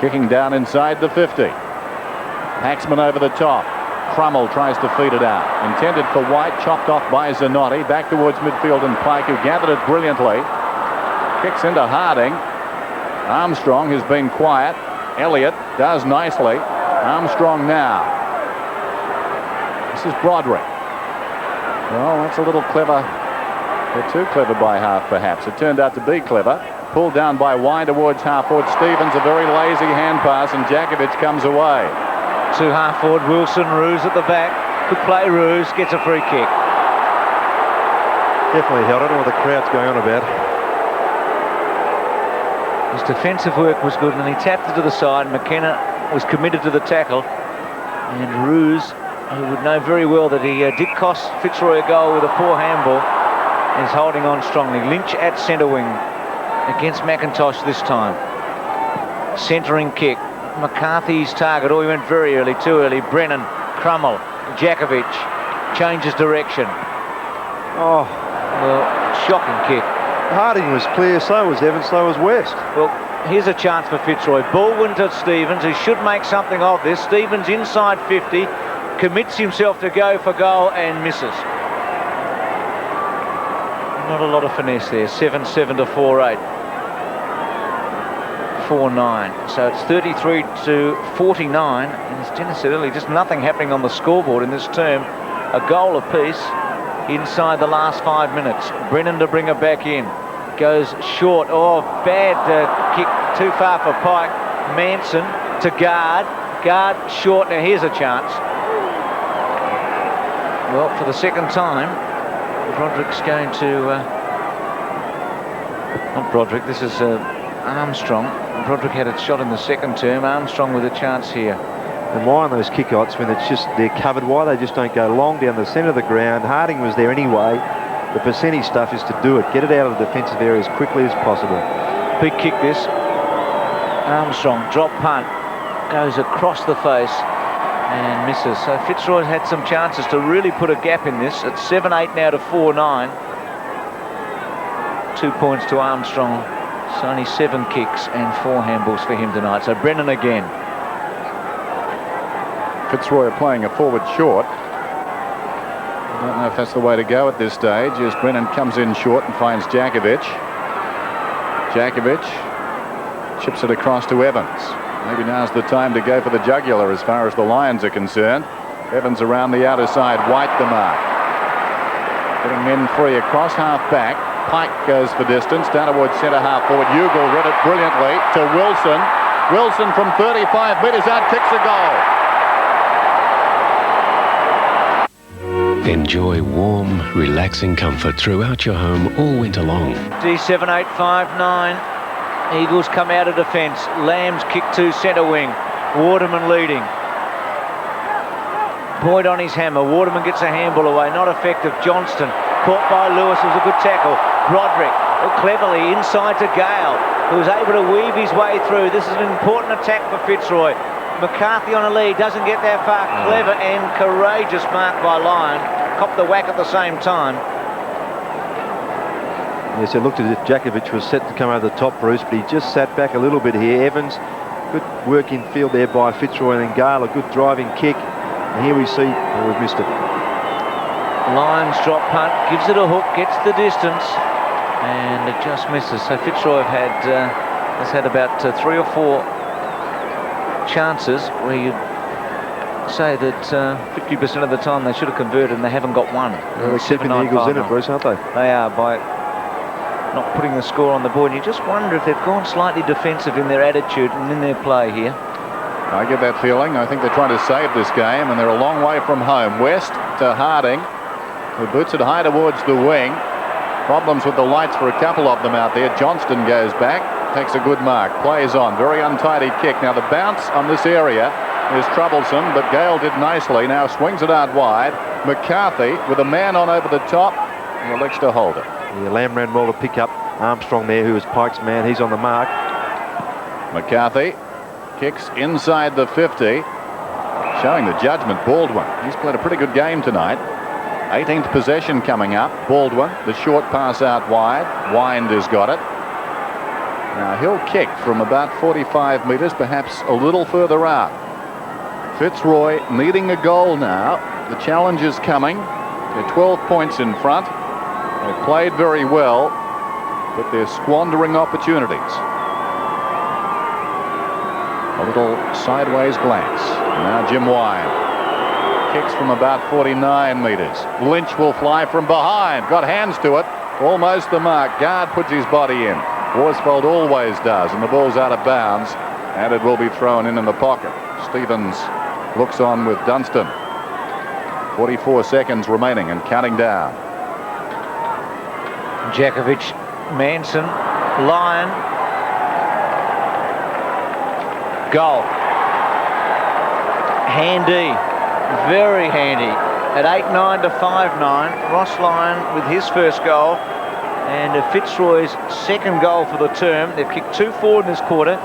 D: Kicking down inside the 50. Paxman over the top. Crummell tries to feed it out. Intended for White, chopped off by Zanotti. Back towards midfield and Pike, who gathered it brilliantly. Kicks into Harding. Armstrong has been quiet. Elliott does nicely. Armstrong now. This is Broderick. Well, that's a little clever. They're too clever by half, perhaps. It turned out to be clever. Pulled down by Wine towards half-forward. Stevens, a very lazy hand pass, and JAKOVICH comes away.
B: To half-forward, Wilson, Roos at the back. Good play, Roos, gets a free kick.
E: Definitely held. I don't know what the crowd's going on about.
B: His defensive work was good, and he tapped it to the side. McKenna was committed to the tackle. And Roos, who would know very well that he did cost Fitzroy a goal with a poor handball, is holding on strongly. Lynch at centre wing against McIntosh this time. Centering kick. McCarthy's target. Oh, he went very early, too early. Brennan, Crummell, JAKOVICH changes direction.
E: Oh,
B: well, shocking kick.
E: Harding was clear, so was Evans, so was West.
B: Well, here's a chance for Fitzroy. Baldwin to Stevens, who should make something of this. Stevens inside 50, commits himself to go for goal and misses. Not a lot of finesse there. 7-7 to 4-8. 4-9. So it's 33 to 49. And as Dennis said earlier, just nothing happening on the scoreboard in this term. A goal apiece inside the last 5 minutes. Brennan to bring it back in. Goes short. Oh, bad kick. Too far for Pike. Manson to guard. Guard short. Now here's a chance. Well, for the second time, Broderick's going to... not Broderick, this is Armstrong. Broderick had a shot in the second term. Armstrong with a chance here.
E: And why on those kick-outs when it's just they're covered? Why they just don't go long down the centre of the ground? Harding was there anyway. The percentage stuff is to do it. Get it out of the defensive area as quickly as possible.
B: Big kick this. Armstrong, drop punt. Goes across the face and misses. So Fitzroy had some chances to really put a gap in this. It's 7-8 now to 4-9. 2 points to Armstrong. It's only 7 kicks and 4 handballs for him tonight. So Brennan again.
D: Fitzroy are playing a forward short. I don't know if that's the way to go at this stage, as Brennan comes in short and finds JAKOVICH. JAKOVICH chips it across to Evans. Maybe now's the time to go for the jugular as far as the Lions are concerned. Evans around the outer side, White the mark. Getting men free across half back. Pike goes for distance, down towards centre half forward. Ugle read it brilliantly to Wilson. Wilson from 35 metres out kicks a goal.
K: Enjoy warm, relaxing comfort throughout your home all winter long.
B: D7-8-5-9. Eagles come out of defence. Lamb's kick to centre wing. Waterman leading. Boyd on his hammer. Waterman gets a handball away. Not effective. Johnston caught by Lewis. It was a good tackle. Broderick cleverly inside to Gale, who was able to weave his way through. This is an important attack for Fitzroy. McCarthy on a lead, doesn't get that far. Clever and courageous mark by Lyon. Copped the whack at the same time.
E: Yes, it looked as if JAKOVICH was set to come over the top, Bruce, but he just sat back a little bit here. Evans, good work in field there by Fitzroy, and then Gale, a good driving kick. And here we see, we've missed it.
B: Lyons drop punt, gives it a hook, gets the distance, and it just misses. So Fitzroy has had about 3 or 4 chances where you say that 50% of the time they should have converted and they haven't got one.
E: They're keeping the Eagles in it, Bruce, aren't they?
B: They are, by not putting the score on the board. You just wonder if they've gone slightly defensive in their attitude and in their play here.
D: I get that feeling. I think they're trying to save this game, and they're a long way from home. West to Harding, who boots it high towards the wing. Problems with the lights for a couple of them out there. Johnston goes back, takes a good mark, plays on. Very untidy kick. Now the bounce on this area is troublesome, but Gale did nicely. Now swings it out wide. McCarthy with a man on over the top. He elects to hold it.
E: Yeah, Lamb ran well to pick up Armstrong there, who was Pike's man. He's on the mark.
D: McCarthy kicks inside the 50. Showing the judgment, Baldwin. He's played a pretty good game tonight. 18th possession coming up. Baldwin, the short pass out wide. Wind has got it. Now he'll kick from about 45 metres, perhaps a little further out. Fitzroy needing a goal now. The challenge is coming. They're 12 points in front. They've played very well, but they're squandering opportunities. A little sideways glance. Now Jim Wine kicks from about 49 metres. Lynch will fly from behind. Got hands to it. Almost the mark. Guard puts his body in. Worsfold always does, and the ball's out of bounds, and it will be thrown in the pocket. Stevens looks on with Dunstan. 44 seconds remaining and counting down.
B: JAKOVICH, Manson, Lyon. Goal. Handy. Very handy. At 8-9 to 5-9. Ross Lyon with his first goal. And Fitzroy's second goal for the term. They've kicked 2 forward in this quarter.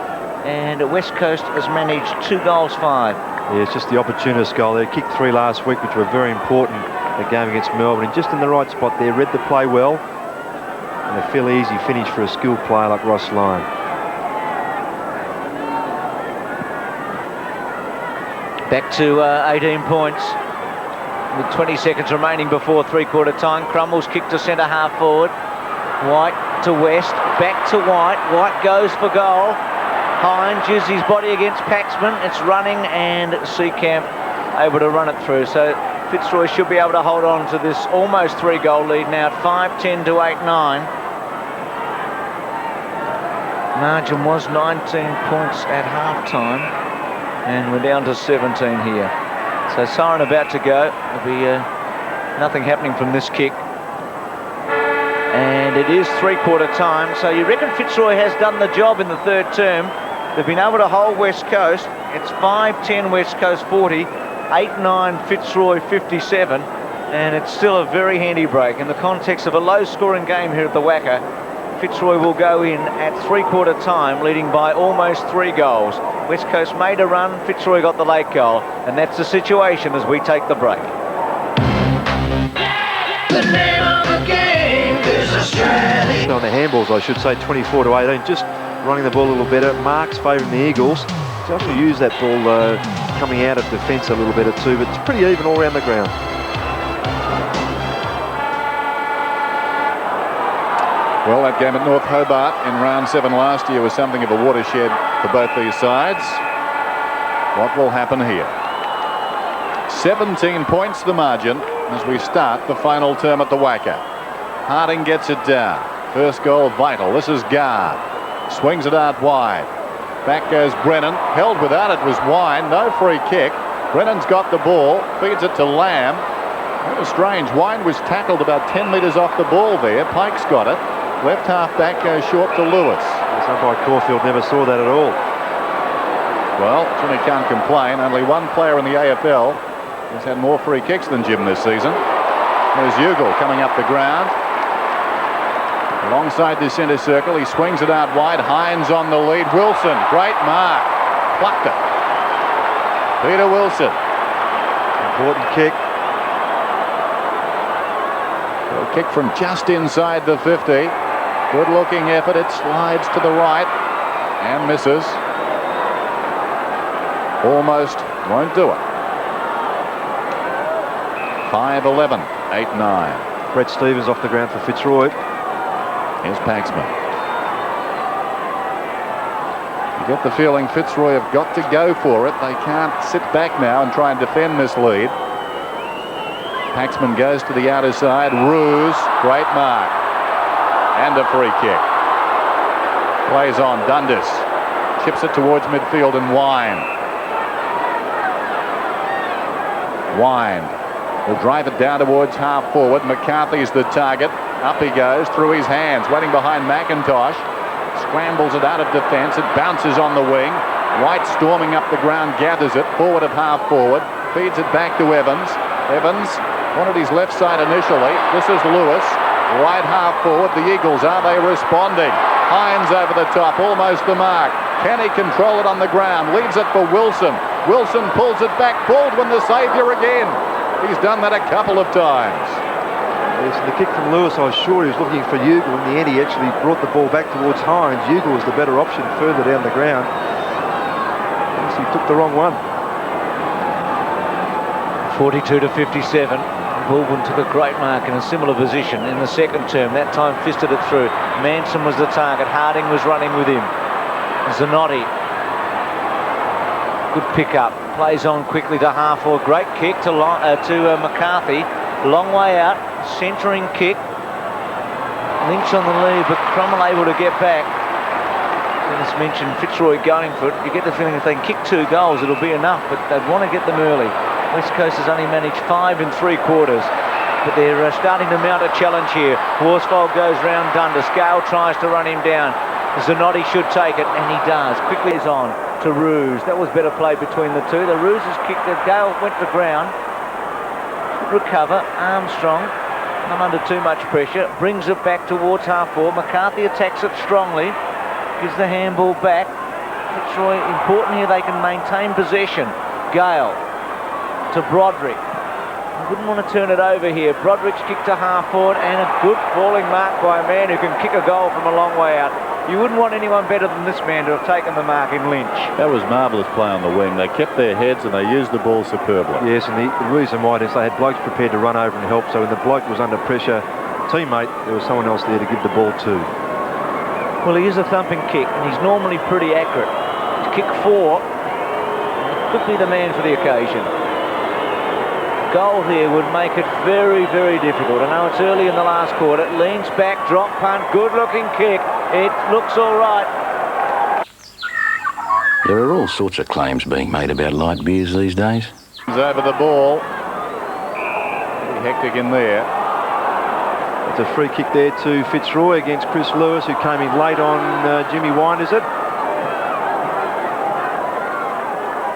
B: And West Coast has managed 2 goals 5.
E: Yeah, it's just the opportunist goal. They kicked 3 last week, which were very important. The game against Melbourne, and just in the right spot there, read the play well, and a fairly easy finish for a skilled player like Ross Lyon.
B: Back to 18 points with 20 seconds remaining before three-quarter time. Crumbles kick to centre half forward. White to West, back to White. White goes for goal. Hines uses his body against Paxman. It's running, and Seacamp able to run it through. So Fitzroy should be able to hold on to this almost 3-goal lead now at 5-10 to 8-9. Margin was 19 points at half-time, and we're down to 17 here. So siren about to go. There'll be nothing happening from this kick. And it is three-quarter time, so you reckon Fitzroy has done the job in the third term. They've been able to hold West Coast. It's 5-10 West Coast 40, 8-9 Fitzroy 57, and it's still a very handy break. In the context of a low-scoring game here at the WACA, Fitzroy will go in at three-quarter time, leading by almost 3 goals. West Coast made a run, Fitzroy got the late goal, and that's the situation as we take the break.
H: The name of the game is Australia.
E: On the handballs, I should say, 24 to 18, just running the ball a little better. Marks favouring the Eagles. He's able to use that ball coming out of defence a little better too, but it's pretty even all around the ground.
D: Well, that game at North Hobart in round 7 last year was something of a watershed for both these sides. What will happen here? 17 points the margin as we start the final term at the WACA. Harding gets it down. First goal vital. This is Guard. Swings it out wide. Back goes Brennan. Held without it was Wine. No free kick. Brennan's got the ball. Feeds it to Lamb. That was strange. Wine was tackled about 10 metres off the ball there. Pike's got it. Left half back goes short to Lewis.
E: Yes, umpire Caulfield never saw that at all.
D: Well, Jimmy can't complain. Only one player in the AFL has had more free kicks than Jim this season. There's Ugle coming up the ground. Alongside the centre circle, he swings it out wide. Hines on the lead. Wilson, great mark. Plucked it. Peter Wilson.
E: Important kick.
D: A kick from just inside the 50. Good looking effort. It slides to the right and misses. Almost won't do it. 5-11, 8-9.
E: Brett Stevens off the ground for Fitzroy.
D: Here's Paxman. You get the feeling Fitzroy have got to go for it. They can't sit back now and try and defend this lead. Paxman goes to the outer side. Ruse, great mark. And a free kick. Plays on. Dundas chips it towards midfield and Wine. Wine will drive it down towards half forward. McCarthy's the target. Up he goes through his hands, waiting behind McIntosh. Scrambles it out of defence. It bounces on the wing. White storming up the ground, gathers it forward of half forward. Feeds it back to Evans. Evans wanted his left side initially. This is Lewis. Right half forward. The Eagles, are they responding? Hines over the top, almost the mark. Can he control it on the ground? Leaves it for Wilson. Wilson pulls it back. Baldwin the saviour again. He's done that a couple of times.
E: Yes, and the kick from Lewis, I was sure he was looking for Ugle. In the end, he actually brought the ball back towards Hines. Ugle was the better option further down the ground. Yes, he took the wrong one.
B: 42 to 57. Baldwin took a great mark in a similar position in the second term. That time fisted it through. Manson was the target. Harding was running with him. ZANOTTI. Good pick-up. Plays on quickly to half-forward. Great kick to McCarthy. Long way out. Centering kick. Lynch on the lead, but Crummell able to get back. Dennis mentioned Fitzroy going for it. You get the feeling if they can kick 2 goals, it'll be enough, but they'd want to get them early. West Coast has only managed 5 3/4, but they're starting to mount a challenge here. Horsfall goes round Dundas. Gale tries to run him down. ZANOTTI should take it, and he does. Quickly is on to Roos. That was better play between the two. The Roos has kicked it. Gale went to ground. Should recover. Armstrong, not under too much pressure. Brings it back towards half-forward. McCarthy attacks it strongly. Gives the handball back. Fitzroy, important here they can maintain possession. Gale to Broderick. I wouldn't want to turn it over here. Broderick's kicked to half-forward, and a good falling mark by a man who can kick a goal from a long way out. You wouldn't want anyone better than this man to have taken the mark in Lynch.
D: That was marvellous play on the wing. They kept their heads and they used the ball superbly.
E: Yes, and the reason why is they had blokes prepared to run over and help, so when the bloke was under pressure, teammate, there was someone else there to give the ball to.
B: Well, he is a thumping kick, and he's normally pretty accurate. To kick 4, could be the man for the occasion. Goal here would make it very, very difficult. I know it's early in the last quarter. Leans back, drop punt, good-looking kick. It looks all right.
F: There are all sorts of claims being made about light beers these days.
D: He's over the ball. Pretty hectic in there.
E: It's a free kick there to Fitzroy against Chris Lewis, who came in late on Jimmy Wine, is it?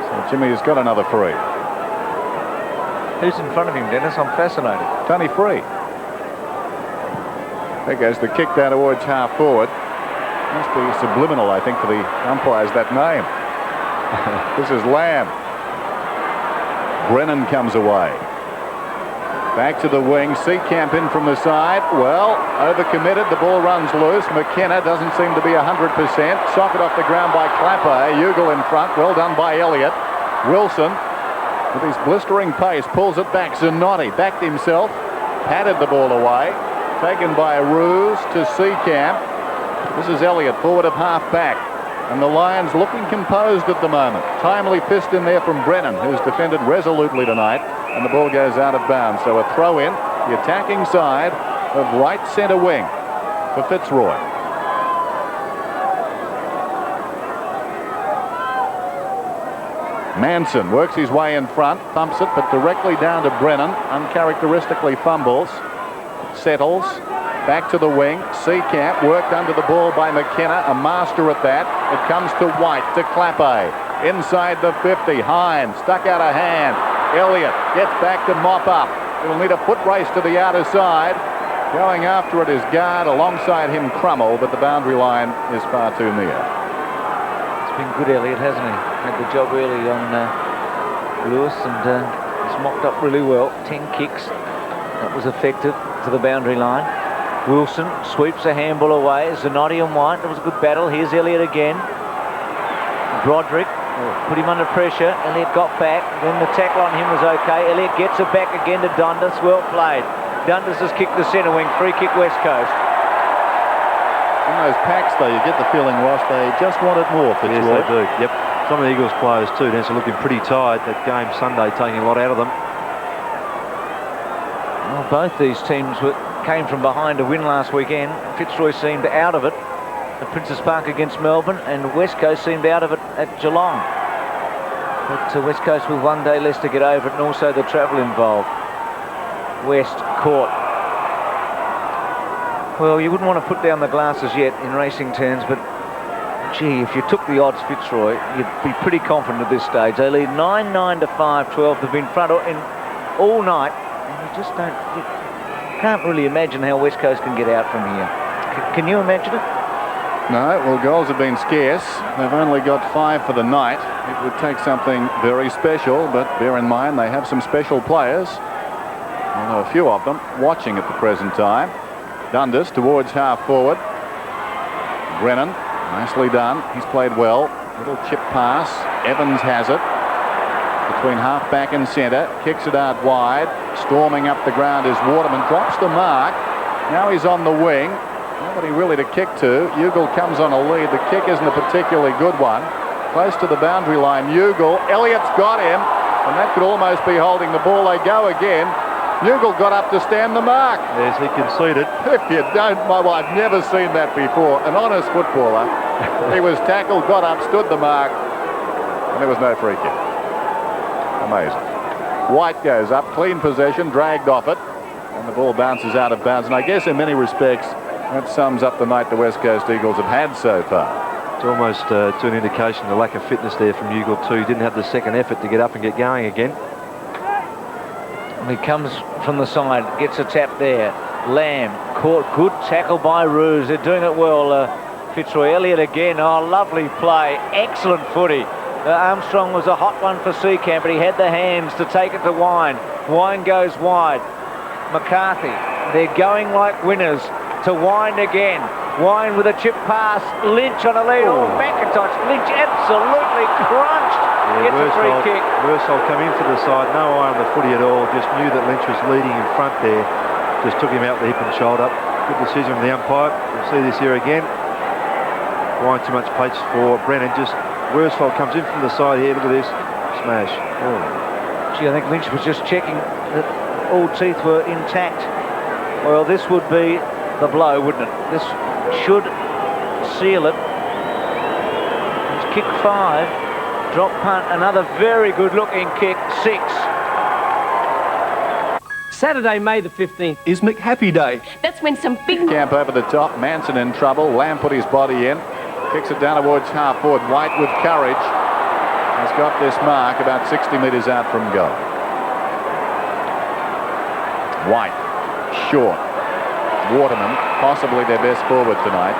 D: So Jimmy has got another free.
B: Who's in front of him, Dennis? I'm fascinated.
D: Tony Free. There goes the kick down towards half-forward. Must be subliminal, I think, for the umpires, that name. This is Lamb. Brennan comes away. Back to the wing. Seacamp in from the side. Well, overcommitted. The ball runs loose. McKenna doesn't seem to be 100%. Socket off the ground by Clapper. Ugle in front. Well done by Elliott. Wilson, with his blistering pace, pulls it back. ZANOTTI backed himself. Patted the ball away. Taken by Roos to Seacamp. This is Elliott, forward of half-back. And the Lions looking composed at the moment. Timely fist in there from Brennan, who's defended resolutely tonight. And the ball goes out of bounds. So a throw in, the attacking side of right centre wing for Fitzroy. Manson works his way in front, thumps it, but directly down to Brennan. Uncharacteristically fumbles. Settles. Back to the wing. Seacamp worked under the ball by McKenna, a master at that. It comes to White, to Clappe. Inside the 50, Hines stuck out a hand. Elliott gets back to mop up. It'll need a foot race to the outer side. Going after it is Guard, alongside him Crummell, but the boundary line is far too near.
B: It's been good, Elliott, hasn't he? Had the job early on Lewis, and he's mopped up really well. 10 kicks. That was effective to the boundary line. Wilson sweeps a handball away. ZANOTTI and White. That was a good battle. Here's Elliott again. Broderick put him under pressure. Elliott got back. Then the tackle on him was okay. Elliott gets it back again to Dundas. Well played. Dundas has kicked the centre wing. Free kick West Coast.
D: In those packs, though, you get the feeling, Ross, they just wanted more.
E: Yes, they do. Yep. Some of the Eagles players too. They're looking pretty tired. That game Sunday taking a lot out of them.
B: Well, both these teams came from behind to win last weekend. Fitzroy seemed out of it at Princes Park against Melbourne, and West Coast seemed out of it at Geelong. But West Coast with 1 day less to get over it, and also the travel involved. West caught. Well, you wouldn't want to put down the glasses yet in racing terms, but gee, if you took the odds, Fitzroy, you'd be pretty confident at this stage. They lead 9-9 to 5-12. They've been front all night, and you just can't really imagine how West Coast can get out from here. Can you imagine it?
D: No, well, goals have been scarce. They've only got 5 for the night. It would take something very special, but bear in mind they have some special players. I know a few of them watching at the present time. Dundas towards half forward. Brennan, nicely done. He's played well. Little chip pass. Evans has it. Between half back and centre. Kicks it out wide. Storming up the ground is Waterman. Drops the mark. Now he's on the wing. Nobody really to kick to. Ugle comes on a lead. The kick isn't a particularly good one. Close to the boundary line. Ugle. Elliott's got him. And that could almost be holding the ball. They go again. Ugle got up to stand the mark.
E: Yes, he conceded.
D: If you don't, well, I've never seen that before. An honest footballer. He was tackled, got up, stood the mark, and there was no free kick. Amazing. White goes up, clean possession, dragged off it, and the ball bounces out of bounds. And I guess in many respects, that sums up the night the West Coast Eagles have had so far.
E: It's almost to an indication of the lack of fitness there from Ugle too. He didn't have the second effort to get up and get going again.
B: He comes from the side, gets a tap there. Lamb caught, good tackle by Roos. They're doing it well. Fitzroy. Elliott again. Oh, lovely play. Excellent footy. Armstrong was a hot one for Seacamp, but he had the hands to take it to Wine. Wine goes wide. McCarthy. They're going like winners to Wine again. Wine with a chip pass. Lynch on a lead. Oh, McIntosh. Lynch absolutely crunched. Gets a free kick.
E: Wursel come into the side, no eye on the footy at all, just knew that Lynch was leading in front there, just took him out the hip and shoulder. Good decision from the umpire. We'll see this here again. Wine too much pace for Brennan. Just Wursel comes in from the side here. Look at this smash. Oh.
B: Gee, I think Lynch was just checking that all teeth were intact. Well, this would be the blow, wouldn't it? This should seal it. It's kick 5. Drop punt, another very good looking kick, 6.
J: Saturday, May the 15th is McHappy Day.
L: That's when some big...
D: Camp over the top, Manson in trouble. Lamb put his body in, kicks it down towards half forward. White with courage has got this mark about 60 metres out from goal. White, short. Waterman, possibly their best forward tonight.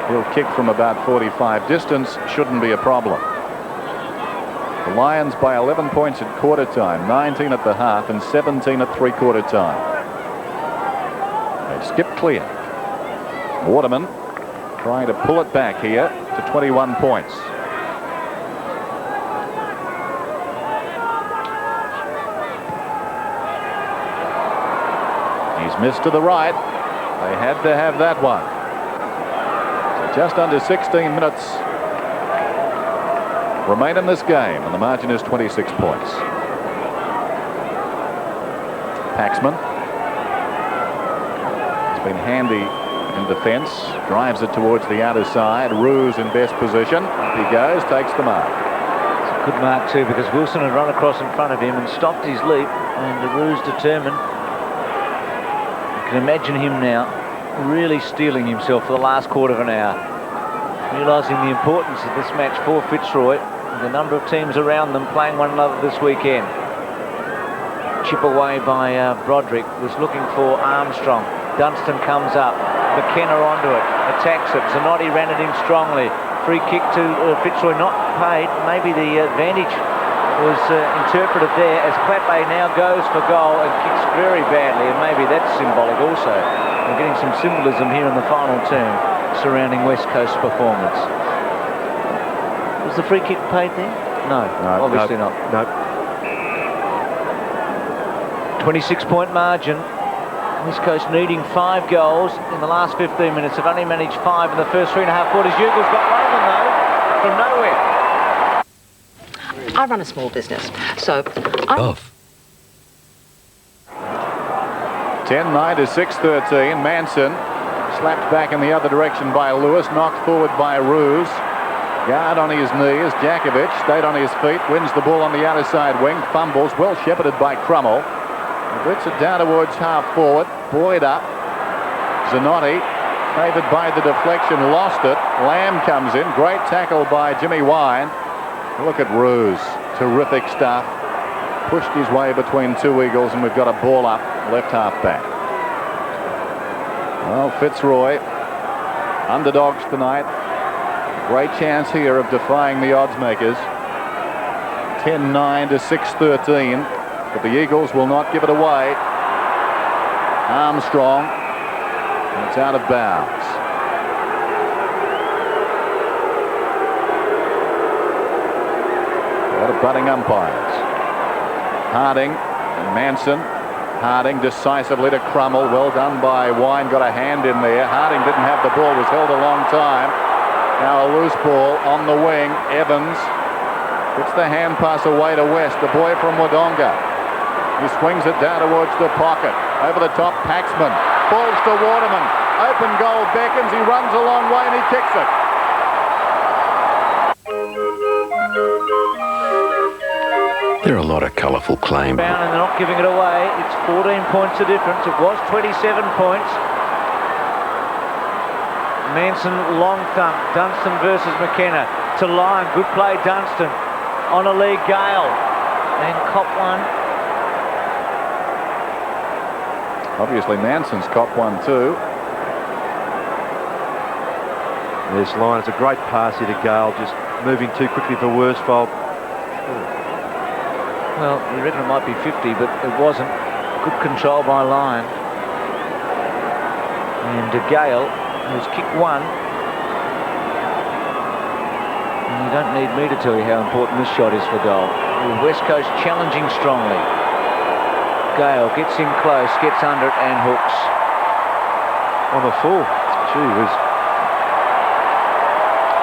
D: He'll kick from about 45. Distance shouldn't be a problem. The Lions by 11 points at quarter time, 19 at the half and 17 at three-quarter time. They skip clear. Waterman trying to pull it back here to 21 points. He's missed to the right. They had to have that one. Just under 16 minutes remain in this game, and the margin is 26 points. Paxman has been handy in defence, drives it towards the outer side. Roos in best position. Up he goes, takes the mark.
B: It's a good mark too, because Wilson had run across in front of him and stopped his leap, and Roos determined. You can imagine him now really steeling himself for the last quarter of an hour, realising the importance of this match for Fitzroy, with the number of teams around them playing one another this weekend. Chip away by Broderick, was looking for Armstrong. Dunstan comes up, McKenna onto it, attacks it. ZANOTTI ran it in strongly. Free kick to Fitzroy, not paid. Maybe the advantage was interpreted there, as CLAPE now goes for goal and kicks very badly, and maybe that's symbolic also. We're getting some symbolism here in the final term surrounding West Coast's performance. Was the free kick paid there? No, obviously not.
E: No.
B: 26-point margin. West Coast needing 5 goals in the last 15 minutes. They've only managed 5 in the first 3.5 quarters. Ugle's got one of them though, from nowhere.
L: I run a small business, so...
D: 10-9 to 6-13. Manson slapped back in the other direction by Lewis, knocked forward by Roos. Guard on his knees. JAKOVICH stayed on his feet, wins the ball on the outer side wing, fumbles, well shepherded by Crummell. He blitz it down towards half forward. Boyd up. ZANOTTI favoured by the deflection, lost it. Lamb comes in. Great tackle by Jimmy Wine. Look at Roos. Terrific stuff. Pushed his way between two Eagles, and we've got a ball up left half back. Well, Fitzroy, underdogs tonight. Great chance here of defying the odds makers. 10-9 to 6-13. but the Eagles will not give it away. Armstrong, and it's out of bounds. A lot of budding umpires. Harding and Manson. Harding decisively to Crummell. Well done by Wine. Got a hand in there. Harding didn't have the ball. Was held a long time. Now a loose ball on the wing. Evans puts the hand pass away to West. The boy from Wodonga. He swings it down towards the pocket. Over the top, Paxman. Falls to Waterman. Open goal beckons. He runs a long way and he kicks it.
K: There are a lot of colourful claims.
B: And they're not giving it away. It's 14 points the difference. It was 27 points. Manson, long thump. Dunstan versus McKenna. To Lyon. Good play, Dunstan. On a lead, Gale. And cop one.
D: Obviously, Manson's cop one too.
E: There's Lyon. It's a great pass here to Gale. Just moving too quickly for Worsfold.
B: Well, we reckon it might be 50, but it wasn't. Good control by Lyon. And to Gale, who's kicked one. And you don't need me to tell you how important this shot is for goal. West Coast challenging strongly. Gale gets in close, gets under it and hooks.
E: On the full. Gee whiz.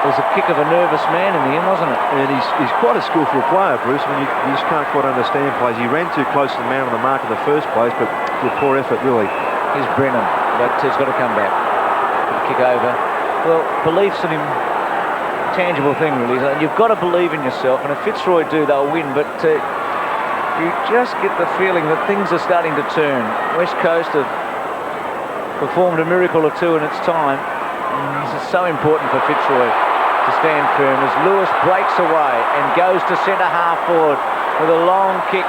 B: It was a kick of a nervous man in the end, wasn't it?
E: And he's quite a skillful player, Bruce. I mean, you just can't quite understand plays. He ran too close to the man on the mark in the first place, but with poor effort, really.
B: Here's Brennan, but he's got to come back. Kick over. Well, belief's an intangible thing, really. You've got to believe in yourself, and if Fitzroy do, they'll win, but you just get the feeling that things are starting to turn. West Coast have performed a miracle or two in its time, and this is so important for Fitzroy to stand firm as Lewis breaks away and goes to centre half forward with a long kick.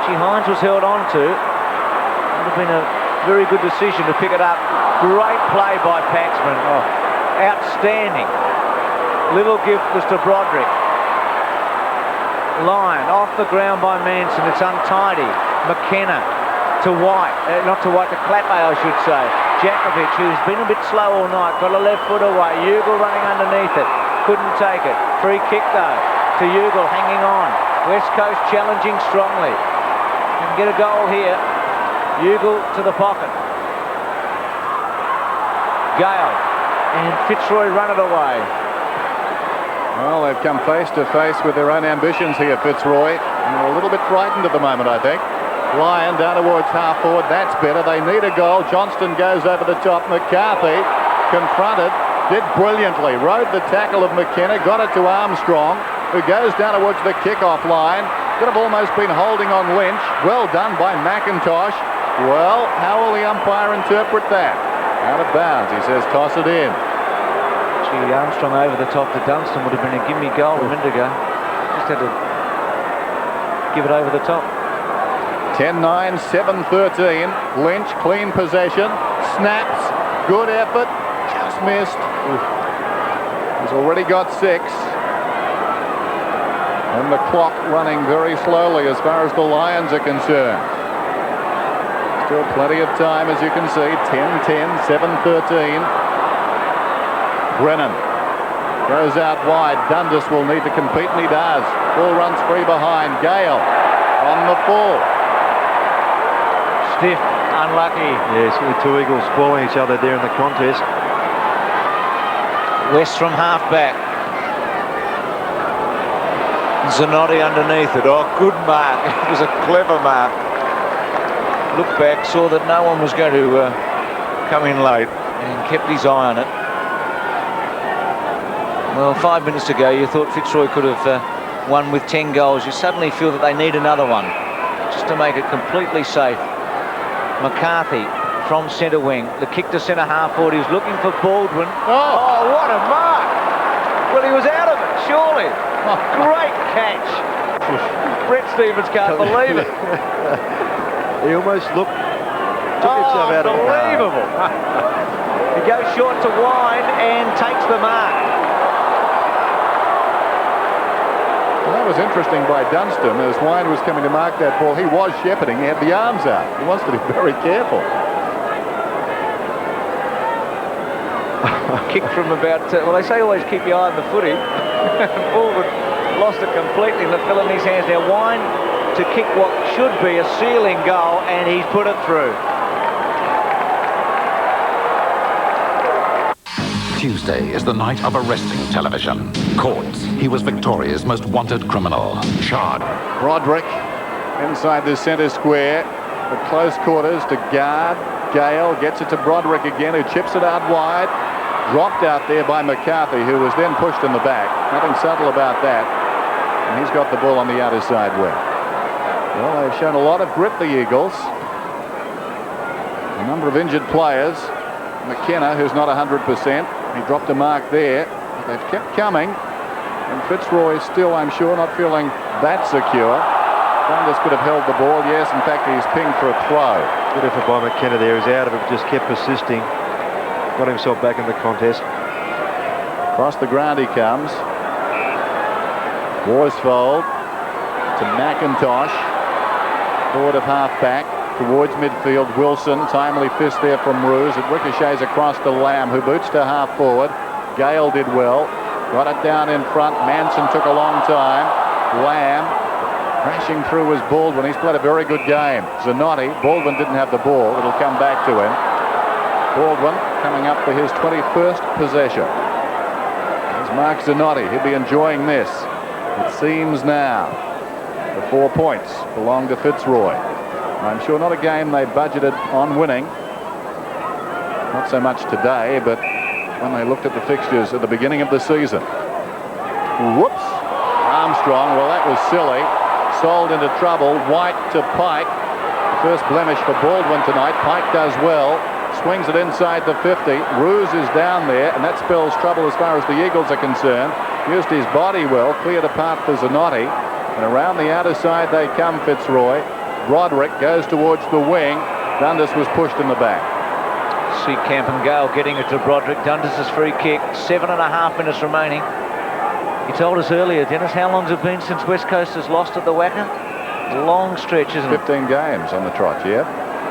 B: Hines was held on to. Would have been a very good decision to pick it up. Great play by Paxman. Oh, outstanding. Little gift was to Broderick. Lyon off the ground by Manson. It's untidy. McKenna to White. Not to White, to CLAPE, I should say. JAKOVICH, who's been a bit slow all night, got a left foot away. Ugle running underneath it. Couldn't take it. Free kick though to Ugle, hanging on. West Coast challenging strongly. Can get a goal here. Ugle to the pocket. Gale and Fitzroy run it away.
D: Well, they've come face to face with their own ambitions here, Fitzroy. And they're a little bit frightened at the moment, I think. Lyon down towards half forward. That's better. They need a goal. Johnston goes over the top. McCarthy confronted. Did brilliantly. Rode the tackle of McKenna. Got it to Armstrong, who goes down towards the kick-off line. Could have almost been holding on Lynch. Well done by McIntosh. Well, how will the umpire interpret that? Out of bounds. He says toss it in.
B: Gee, Armstrong over the top to Dunstan would have been a gimme goal a minute ago. Just had to give it over the top.
D: 10-9, 7-13. Lynch, clean possession. Snaps. Good effort. Just missed. He's already got 6. And the clock running very slowly as far as the Lions are concerned. Still plenty of time, as you can see. 10-10, 7-13. Brennan goes out wide. Dundas will need to compete, and he does. Ball runs free behind. Gale on the full.
B: Stiff, unlucky.
E: Yeah, certainly two Eagles spoiling each other there in the contest.
B: West from half back. ZANOTTI underneath it. Oh, good mark. It was a clever mark. Looked back, saw that no one was going to come in late and kept his eye on it. Well, 5 minutes to go, you thought Fitzroy could have won with 10 goals. You suddenly feel that they need another one just to make it completely safe. McCarthy from centre wing. The kick to centre half forward. He was looking for Baldwin. Oh, what a mark! Well, he was out of it, surely. Oh, great catch. Brett Stevens can't believe it.
E: He almost took himself out of it.
B: Unbelievable. He goes short to Wine and takes the mark.
D: That was interesting by Dunstan. As Wine was coming to mark that ball, he was shepherding. He had the arms out. He wants to be very careful.
B: Kick from about, well, they say always keep your eye on the footy. Forward lost it completely and the fell in his hands. Now Wine to kick what should be a ceiling goal, and he's put it through.
M: Tuesday is the night of arresting television. Courts. He was Victoria's most wanted criminal. Charged.
D: Broderick inside the centre square. At close quarters to guard. Gale gets it to Broderick again, who chips it out wide. Dropped out there by McCarthy, who was then pushed in the back. Nothing subtle about that. And he's got the ball on the outer side wing. Well, they've shown a lot of grit, the Eagles. A number of injured players. McKenna, who's not 100%. He dropped a mark there. But they've kept coming. And Fitzroy still, I'm sure, not feeling that secure. Dundas could have held the ball. Yes, in fact, he's pinged for a throw.
E: Good effort by McKenna there. He's out of it, just kept persisting. Got himself back in the contest.
D: Across the ground he comes. Worsfold to McIntosh. Forward of half-back towards midfield. Wilson, timely fist there from Roos. It ricochets across to Lamb, who boots to half-forward. Gale did well. Got it down in front. Manson took a long time. Lamb crashing through was Baldwin. He's played a very good game. Zanotti. Baldwin didn't have the ball. It'll come back to him. Baldwin coming up for his 21st possession. There's Mark Zanotti. He'll be enjoying this. It seems now the 4 points belong to Fitzroy. I'm sure not a game they budgeted on winning. Not so much today, but when they looked at the fixtures at the beginning of the season. Whoops. Armstrong, well, that was silly. Sold into trouble. White to Pike. The first blemish for Baldwin tonight. Pike does well. Swings it inside the 50. Roos is down there, and that spells trouble as far as the Eagles are concerned. Used his body well. Cleared apart for Zanotti. And around the outer side they come, Fitzroy. Broderick goes towards the wing. Dundas was pushed in the back.
B: Camp and Gale getting it to Broderick. Dundas' free kick. 7.5 minutes remaining. You told us earlier, Dennis, how long has it been since West Coast has lost at the WACA? Long stretch, isn't it?
D: 15 games on the trot, yeah.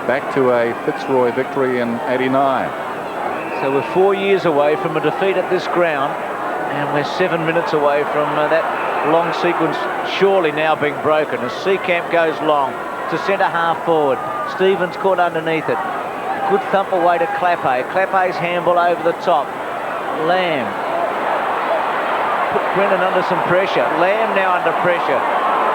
D: Back to a Fitzroy victory in '89.
B: So we're 4 years away from a defeat at this ground, and we're 7 minutes away from that long sequence surely now being broken as Seacamp goes long to centre half forward. Stevens caught underneath it. Good thump away to Clape. Clape's handball over the top. Lamb put Brennan under some pressure. Lamb now under pressure.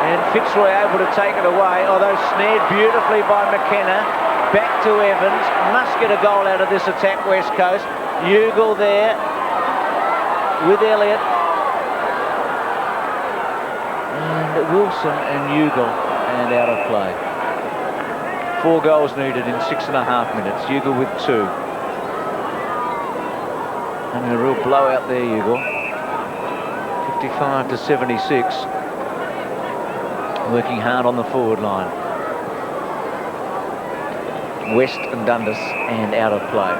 B: And Fitzroy able to take it away, although snared beautifully by McKenna. Back to Evans. Must get a goal out of this attack, West Coast. Ugle there with Elliott. And Wilson and Ugle, and out of play. 4 goals needed in 6.5 minutes. Ugle with 2. And a real blowout there, Ugle. 55-76. Working hard on the forward line. West and Dundas, and out of play.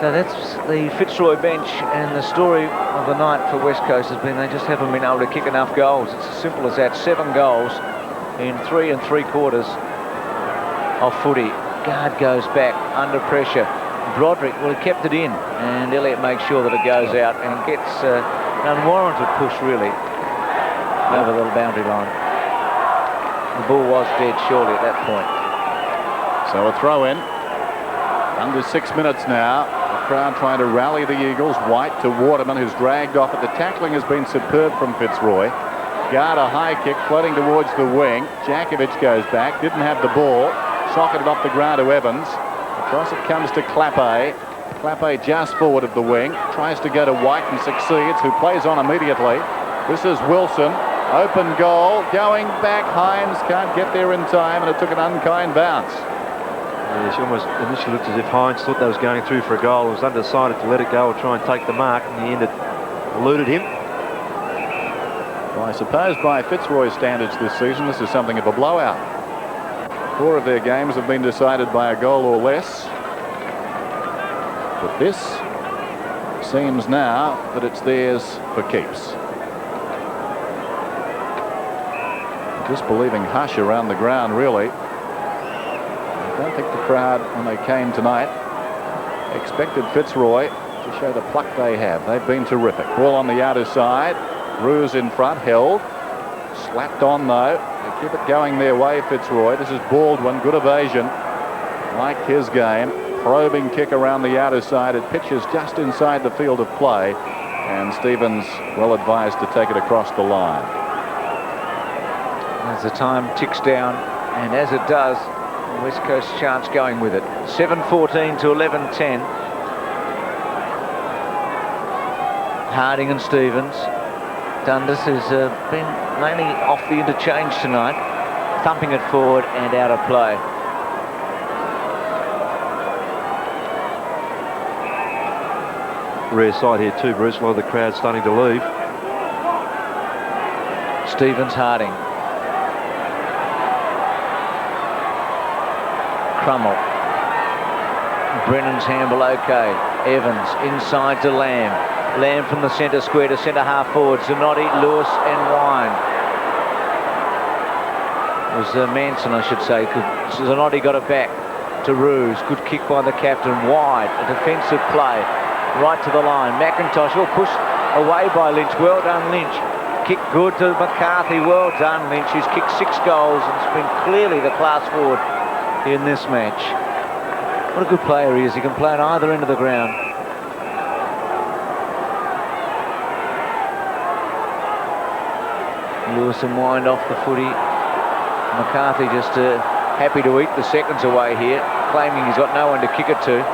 B: So that's the Fitzroy bench, and the story of the night for West Coast has been they just haven't been able to kick enough goals. It's as simple as that. 7 goals in 3 3/4 of footy. Guard goes back under pressure. Broderick, well, he kept it in, and Elliott makes sure that it goes out and gets an unwarranted push, really, over the boundary line. The ball was dead surely at that point.
D: So a throw in. Under 6 minutes now. The crowd trying to rally the Eagles. White to Waterman, who's dragged off it. The tackling has been superb from Fitzroy. Guard a high kick floating towards the wing. JAKOVICH goes back. Didn't have the ball. Socketed off the ground to Evans. Across it comes to Clape. Clape just forward of the wing. Tries to go to White and succeeds, who plays on immediately. This is Wilson. Open goal. Going back. Hines can't get there in time, and it took an unkind bounce.
E: Yeah, she almost initially looked as if Hines thought that was going through for a goal. He was undecided to let it go or try and take the mark. In the end, it eluded him.
D: Well, I suppose by Fitzroy standards this season, this is something of a blowout. 4 of their games have been decided by a goal or less. But this seems now that it's theirs for keeps. disbelieving hush around the ground, really. I don't think the crowd, when they came tonight, expected Fitzroy to show the pluck they have. They've been terrific. Ball on the outer side. Roos in front, held. Slapped on, though. They keep it going their way, Fitzroy. This is Baldwin. Good evasion. Like his game. Probing kick around the outer side. It pitches just inside the field of play. And Stevens well advised to take it across the line.
B: As the time ticks down, and as it does, West Coast chance going with it. 7:14 to 11:10. Harding and Stevens. Dundas has been mainly off the interchange tonight, thumping it forward and out of play.
E: Rare sight here too, Bruce. A lot of the crowd starting to leave.
B: Stevens, Harding. Crummell. Brennan's handball okay. Evans inside to Lamb. Lamb from the centre square to centre half forward. Zanotti, Lewis and Wine. It was Manson, I should say. Zanotti got it back to Roos. Good kick by the captain. Wide. A defensive play. Right to the line. McIntosh will push away by Lynch. Well done, Lynch. Kick good to McCarthy. Well done, Lynch. He's kicked 6 goals and has been clearly the class forward in this match. What a good player he is. He can play on either end of the ground. Lewis and Wind off the footy. McCarthy just happy to eat the seconds away here, claiming he's got no one to kick it to.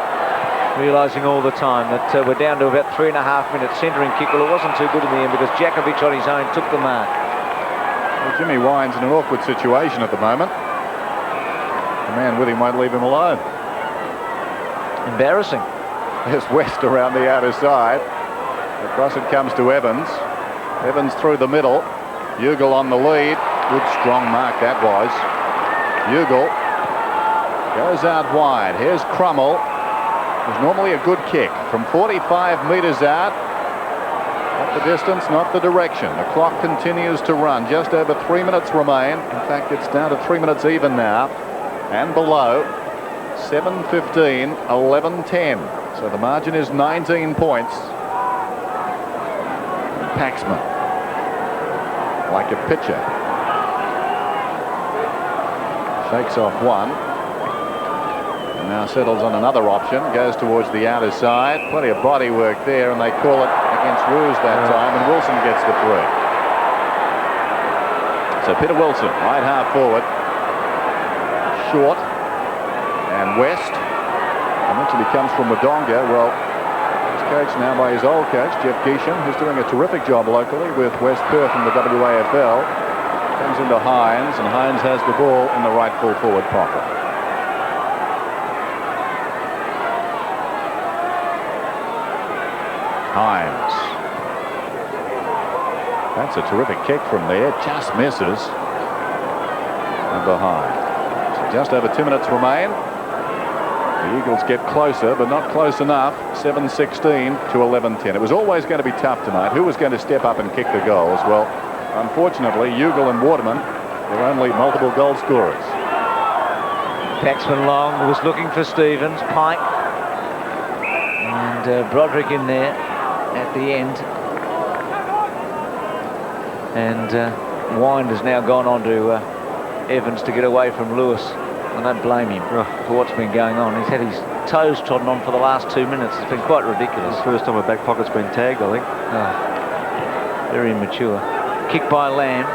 B: Realising all the time that we're down to about 3.5 minutes. Centering kick, well, it wasn't too good in the end because JAKOVICH on his own took the mark.
D: Well, Jimmy Wine's in an awkward situation at the moment. The man with him won't leave him alone.
B: Embarrassing.
D: There's West around the outer side. Across it comes to Evans. Evans through the middle. Ugle on the lead. Good strong mark that was. Ugle goes out wide. Here's Crummell. It's normally a good kick from 45 metres out. Not the distance, not the direction. The clock continues to run. Just over 3 minutes remain. In fact, it's down to 3 minutes even now. And below, 7:15, 11:10. So the margin is 19 points. Paxman, like a pitcher, shakes off one. And now settles on another option, goes towards the outer side. Plenty of body work there, and they call it against Roos that time, and Wilson gets the 3. So Peter Wilson, right half forward. Short. And West. Eventually comes from Wodonga. Well, he's coached now by his old coach, Jeff Geesham, who's doing a terrific job locally with West Perth in the WAFL. Comes into Hines, and Hines has the ball in the right full forward pocket. Hines. That's a terrific kick from there. Just misses. And behind. So just over 2 minutes remain. The Eagles get closer, but not close enough. 7:16 to 11:10. It was always going to be tough tonight. Who was going to step up and kick the goals? Well, unfortunately, Ugle and Waterman were only multiple goal scorers.
B: Paxman Long was looking for Stevens. Pike. And Broderick in there at the end. And Wind has now gone on to Evans to get away from Lewis. I don't blame him for what's been going on. He's had his toes trodden on for the last 2 minutes. It's been quite ridiculous.
E: First time a back pocket's been tagged, I think.
B: Very immature. Kick by Lamb.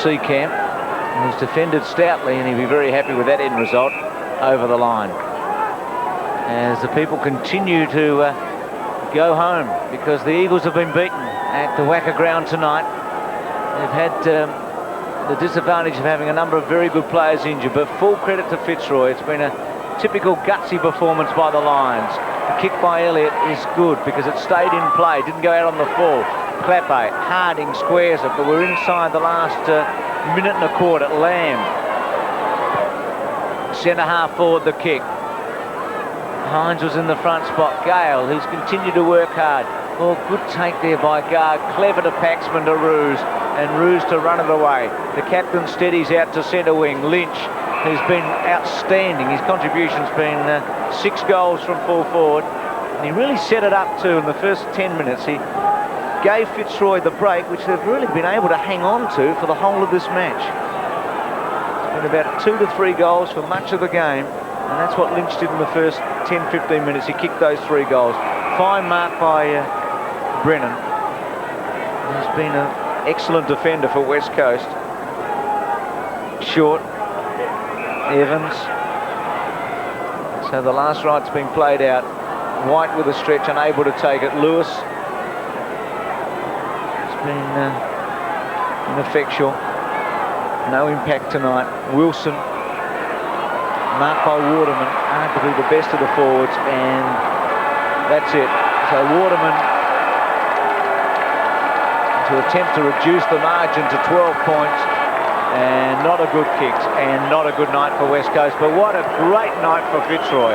B: Seacamp. And he's defended stoutly, and he'll be very happy with that end result over the line. As the people continue to go home because the Eagles have been beaten at the WACA ground tonight. They've had the disadvantage of having a number of very good players injured, but full credit to Fitzroy. It's been a typical gutsy performance by the Lions. The kick by Elliott is good because it stayed in play, didn't go out on the full. CLAPE, Harding squares it, but we're inside the last minute and a quarter. Lamb, centre half forward the kick. Hines was in the front spot. Gale, who's continued to work hard. Oh, good take there by Guard. Clever to Paxman to Roos. and Roos to run it away. The captain steadies out to centre wing. Lynch, who's been outstanding. His contribution's been 6 goals from full forward. And he really set it up too in the first 10 minutes. He gave Fitzroy the break, which they've really been able to hang on to for the whole of this match. It's been about 2 to 3 goals for much of the game, and that's what Lynch did in the first 10-15 minutes. He kicked those 3 goals. Fine mark by Brennan. He's been an excellent defender for West Coast. Short, Evans. So the last right's been played out. White with a stretch, unable to take it. Lewis has been ineffectual. No impact tonight. Wilson, marked by Waterman, arguably the best of the forwards, and that's it. So Waterman to attempt to reduce the margin to 12 points, and not a good kick, and not a good night for West Coast, but what a great night for Fitzroy.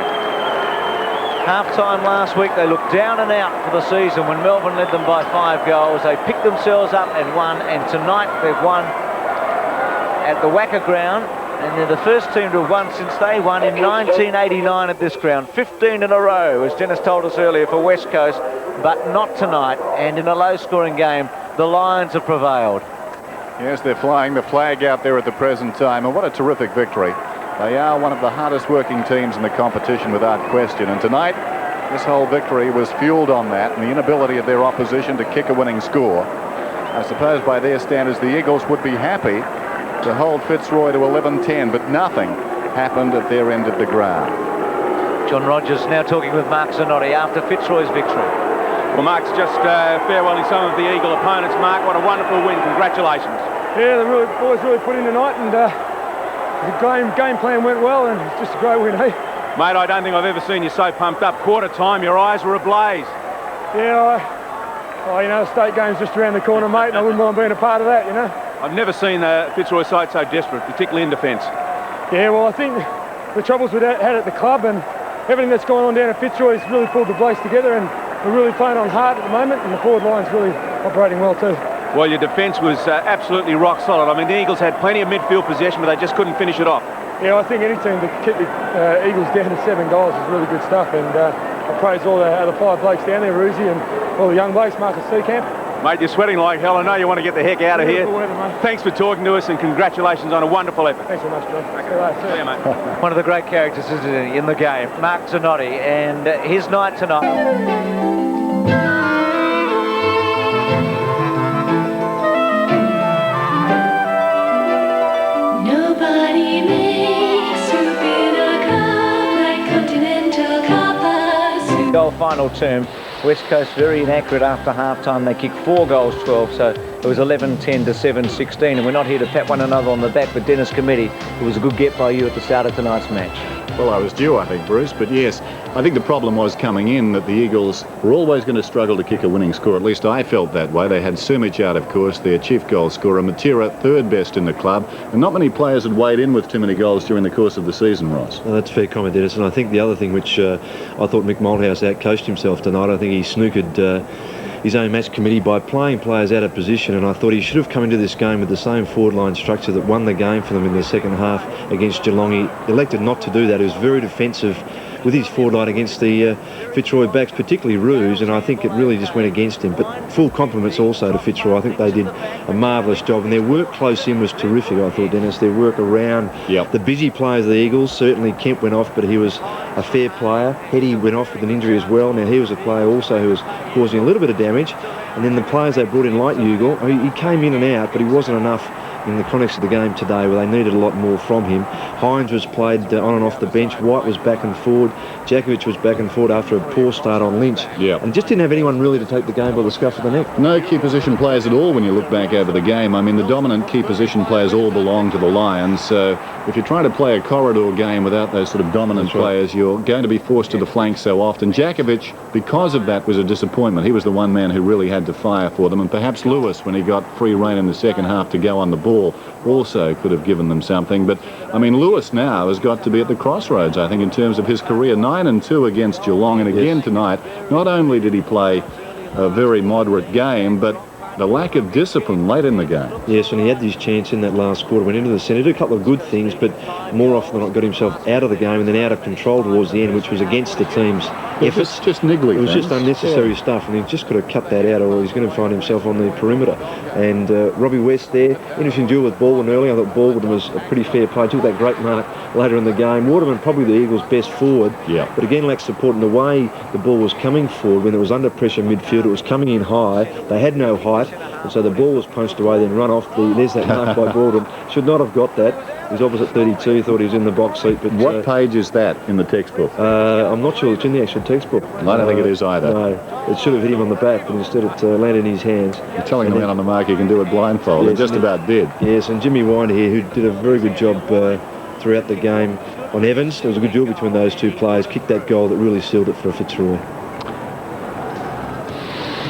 B: Half-time last week, they looked down and out for the season when Melbourne led them by 5 goals. They picked themselves up and won, and tonight they've won at the WACA ground, and they're the first team to have won since they won in 1989 at this ground. 15 in a row, as Dennis told us earlier, for West Coast, but not tonight, and in a low-scoring game, the Lions have prevailed.
D: Yes, they're flying the flag out there at the present time, and what a terrific victory. They are one of the hardest working teams in the competition without question, and tonight this whole victory was fueled on that and the inability of their opposition to kick a winning score. I suppose by their standards the Eagles would be happy to hold Fitzroy to 11-10, but nothing happened at their end of the ground.
B: John Rogers now talking with Mark Zanotti after Fitzroy's victory.
C: Well, Mark's just farewelling some of the Eagle opponents. Mark, what a wonderful win. Congratulations.
N: Yeah, the boys really put in tonight, and the game plan went well, and it's just a great win, eh?
C: Mate, I don't think I've ever seen you so pumped up. Quarter time, your eyes were ablaze.
N: Yeah, you know, the state game's just around the corner, mate, and I wouldn't mind being a part of that, you know.
C: I've never seen the Fitzroy side so desperate, particularly in defence.
N: Yeah, well, I think the troubles we had at the club and everything that's going on down at Fitzroy has really pulled the blokes together, and we're really playing on hard at the moment, and the forward line's really operating well too.
C: Well, your defence was absolutely rock solid. I mean, the Eagles had plenty of midfield possession, but they just couldn't finish it off.
N: Yeah, I think any team to keep the Eagles down to 7 goals is really good stuff, and I praise all the other 5 blokes down there, Roosie, and all the young blokes, Marcus Seacamp.
C: Mate, you're sweating like hell. I know you want to get the heck out of here. Thanks for talking to us, and congratulations on a wonderful effort.
N: Thanks very much, John.
C: See you, mate.
B: One of the great characters, isn't he, in the game, Mark Zanotti, and his night tonight. Goal final term. West Coast very inaccurate after half-time. They kicked 4 goals, 12, so it was 11-10 to 7-16, and we're not here to pat one another on the back, but Dennis Committee, it was a good get by you at the start of tonight's match.
D: Well, I was due, I think, Bruce, but yes, I think the problem was coming in that the Eagles were always going to struggle to kick a winning score. At least I felt that way. They had Sumich out, of course, their chief goal scorer, Matera, 3rd best in the club, and not many players had weighed in with too many goals during the course of the season, Ross.
E: Well, that's fair comment, Dennis, and I think the other thing which I thought Mick Malthouse outcoached himself tonight, I think he snookered his own match committee by playing players out of position, and I thought he should have come into this game with the same forward line structure that won the game for them in the second half against Geelong. He elected not to do that. He was very defensive with his forward line against the Fitzroy backs, particularly Roos, and I think it really just went against him. But full compliments also to Fitzroy. I think they did a marvellous job, and their work close in was terrific, I thought, Dennis. Their work around the busy players of the Eagles. Certainly Kemp went off, but he was a fair player. Heady went off with an injury as well. Now he was a player also who was causing a little bit of damage. And then the players they brought in, like Ugle, he came in and out, but he wasn't enough in the context of the game today, where they needed a lot more from him. Hines was played on and off the bench. White was back and forward. JAKOVICH was back and forward after a poor start on Lynch. And just didn't have anyone really to take the game by the scruff of the neck.
D: No key position players at all when you look back over the game. I mean, the dominant key position players all belong to the Lions, so if you're trying to play a corridor game without those sort of dominant players, you're going to be forced to the flank so often. JAKOVICH, because of that, was a disappointment. He was the one man who really had to fire for them, and perhaps Lewis, when he got free rein in the second half to go on the ball, also could have given them something. But I mean, Lewis now has got to be at the crossroads, I think, in terms of his career. 9-2 against Geelong, and again tonight, not only did he play a very moderate game, but the lack of discipline late in the game.
E: Yes, and he had his chance in that last quarter, went into the centre, did a couple of good things, but more often than not got himself out of the game and then out of control towards the end, which was against the team's efforts.
D: Just niggly.
E: It was just unnecessary stuff, and he's just got to cut that out or he's going to find himself on the perimeter. And Robbie West there, interesting duel with Baldwin early. I thought Baldwin was a pretty fair play, took that great mark later in the game. Waterman probably the Eagles' best forward, but again lacks support in the way the ball was coming forward when it was under pressure midfield. It was coming in high. They had no height, and so the ball was punched away, then run off. There's that mark by Baldwin. Should not have got that. He's opposite 32, thought he was in the box seat. But
D: what page is that in the textbook?
E: I'm not sure it's in the actual textbook.
D: I don't think it is either.
E: No, it should have hit him on the back, but instead it landed in his hands.
D: You're telling the man on the mark he can do it blindfold.
E: Yes,
D: he just about did.
E: Yes, and Jimmy Winder here, who did a very good job throughout the game on Evans. There was a good duel between those two players. Kicked that goal that really sealed it for Fitzroy.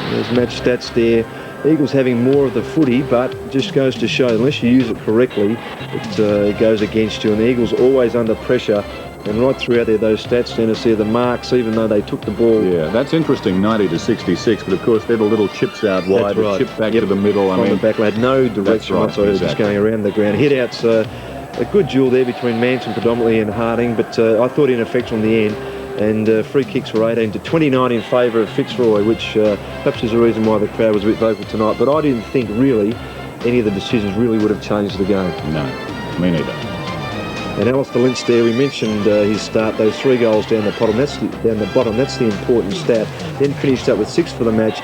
E: There's match stats there. Eagles having more of the footy, but just goes to show, unless you use it correctly, it goes against you. And the Eagles always under pressure. And right throughout there, those stats, Dennis, there, the marks, even though they took the ball.
D: Yeah, that's interesting, 90 to 66, but of course they're the little chips out wide,
E: That's right.
D: chip back to the middle.
E: On the back, had no direction whatsoever, just going around the ground. Hit-outs, a good duel there between Manson predominantly and Harding, but I thought ineffectual in the end. And free kicks were 18 to 29 in favour of Fitzroy, which perhaps is the reason why the crowd was a bit vocal tonight. But I didn't think really any of the decisions really would have changed the game.
D: No, me neither.
E: And Alistair Lynch there, we mentioned his start, those 3 goals down the bottom. That's the important stat. Then finished up with 6 for the match.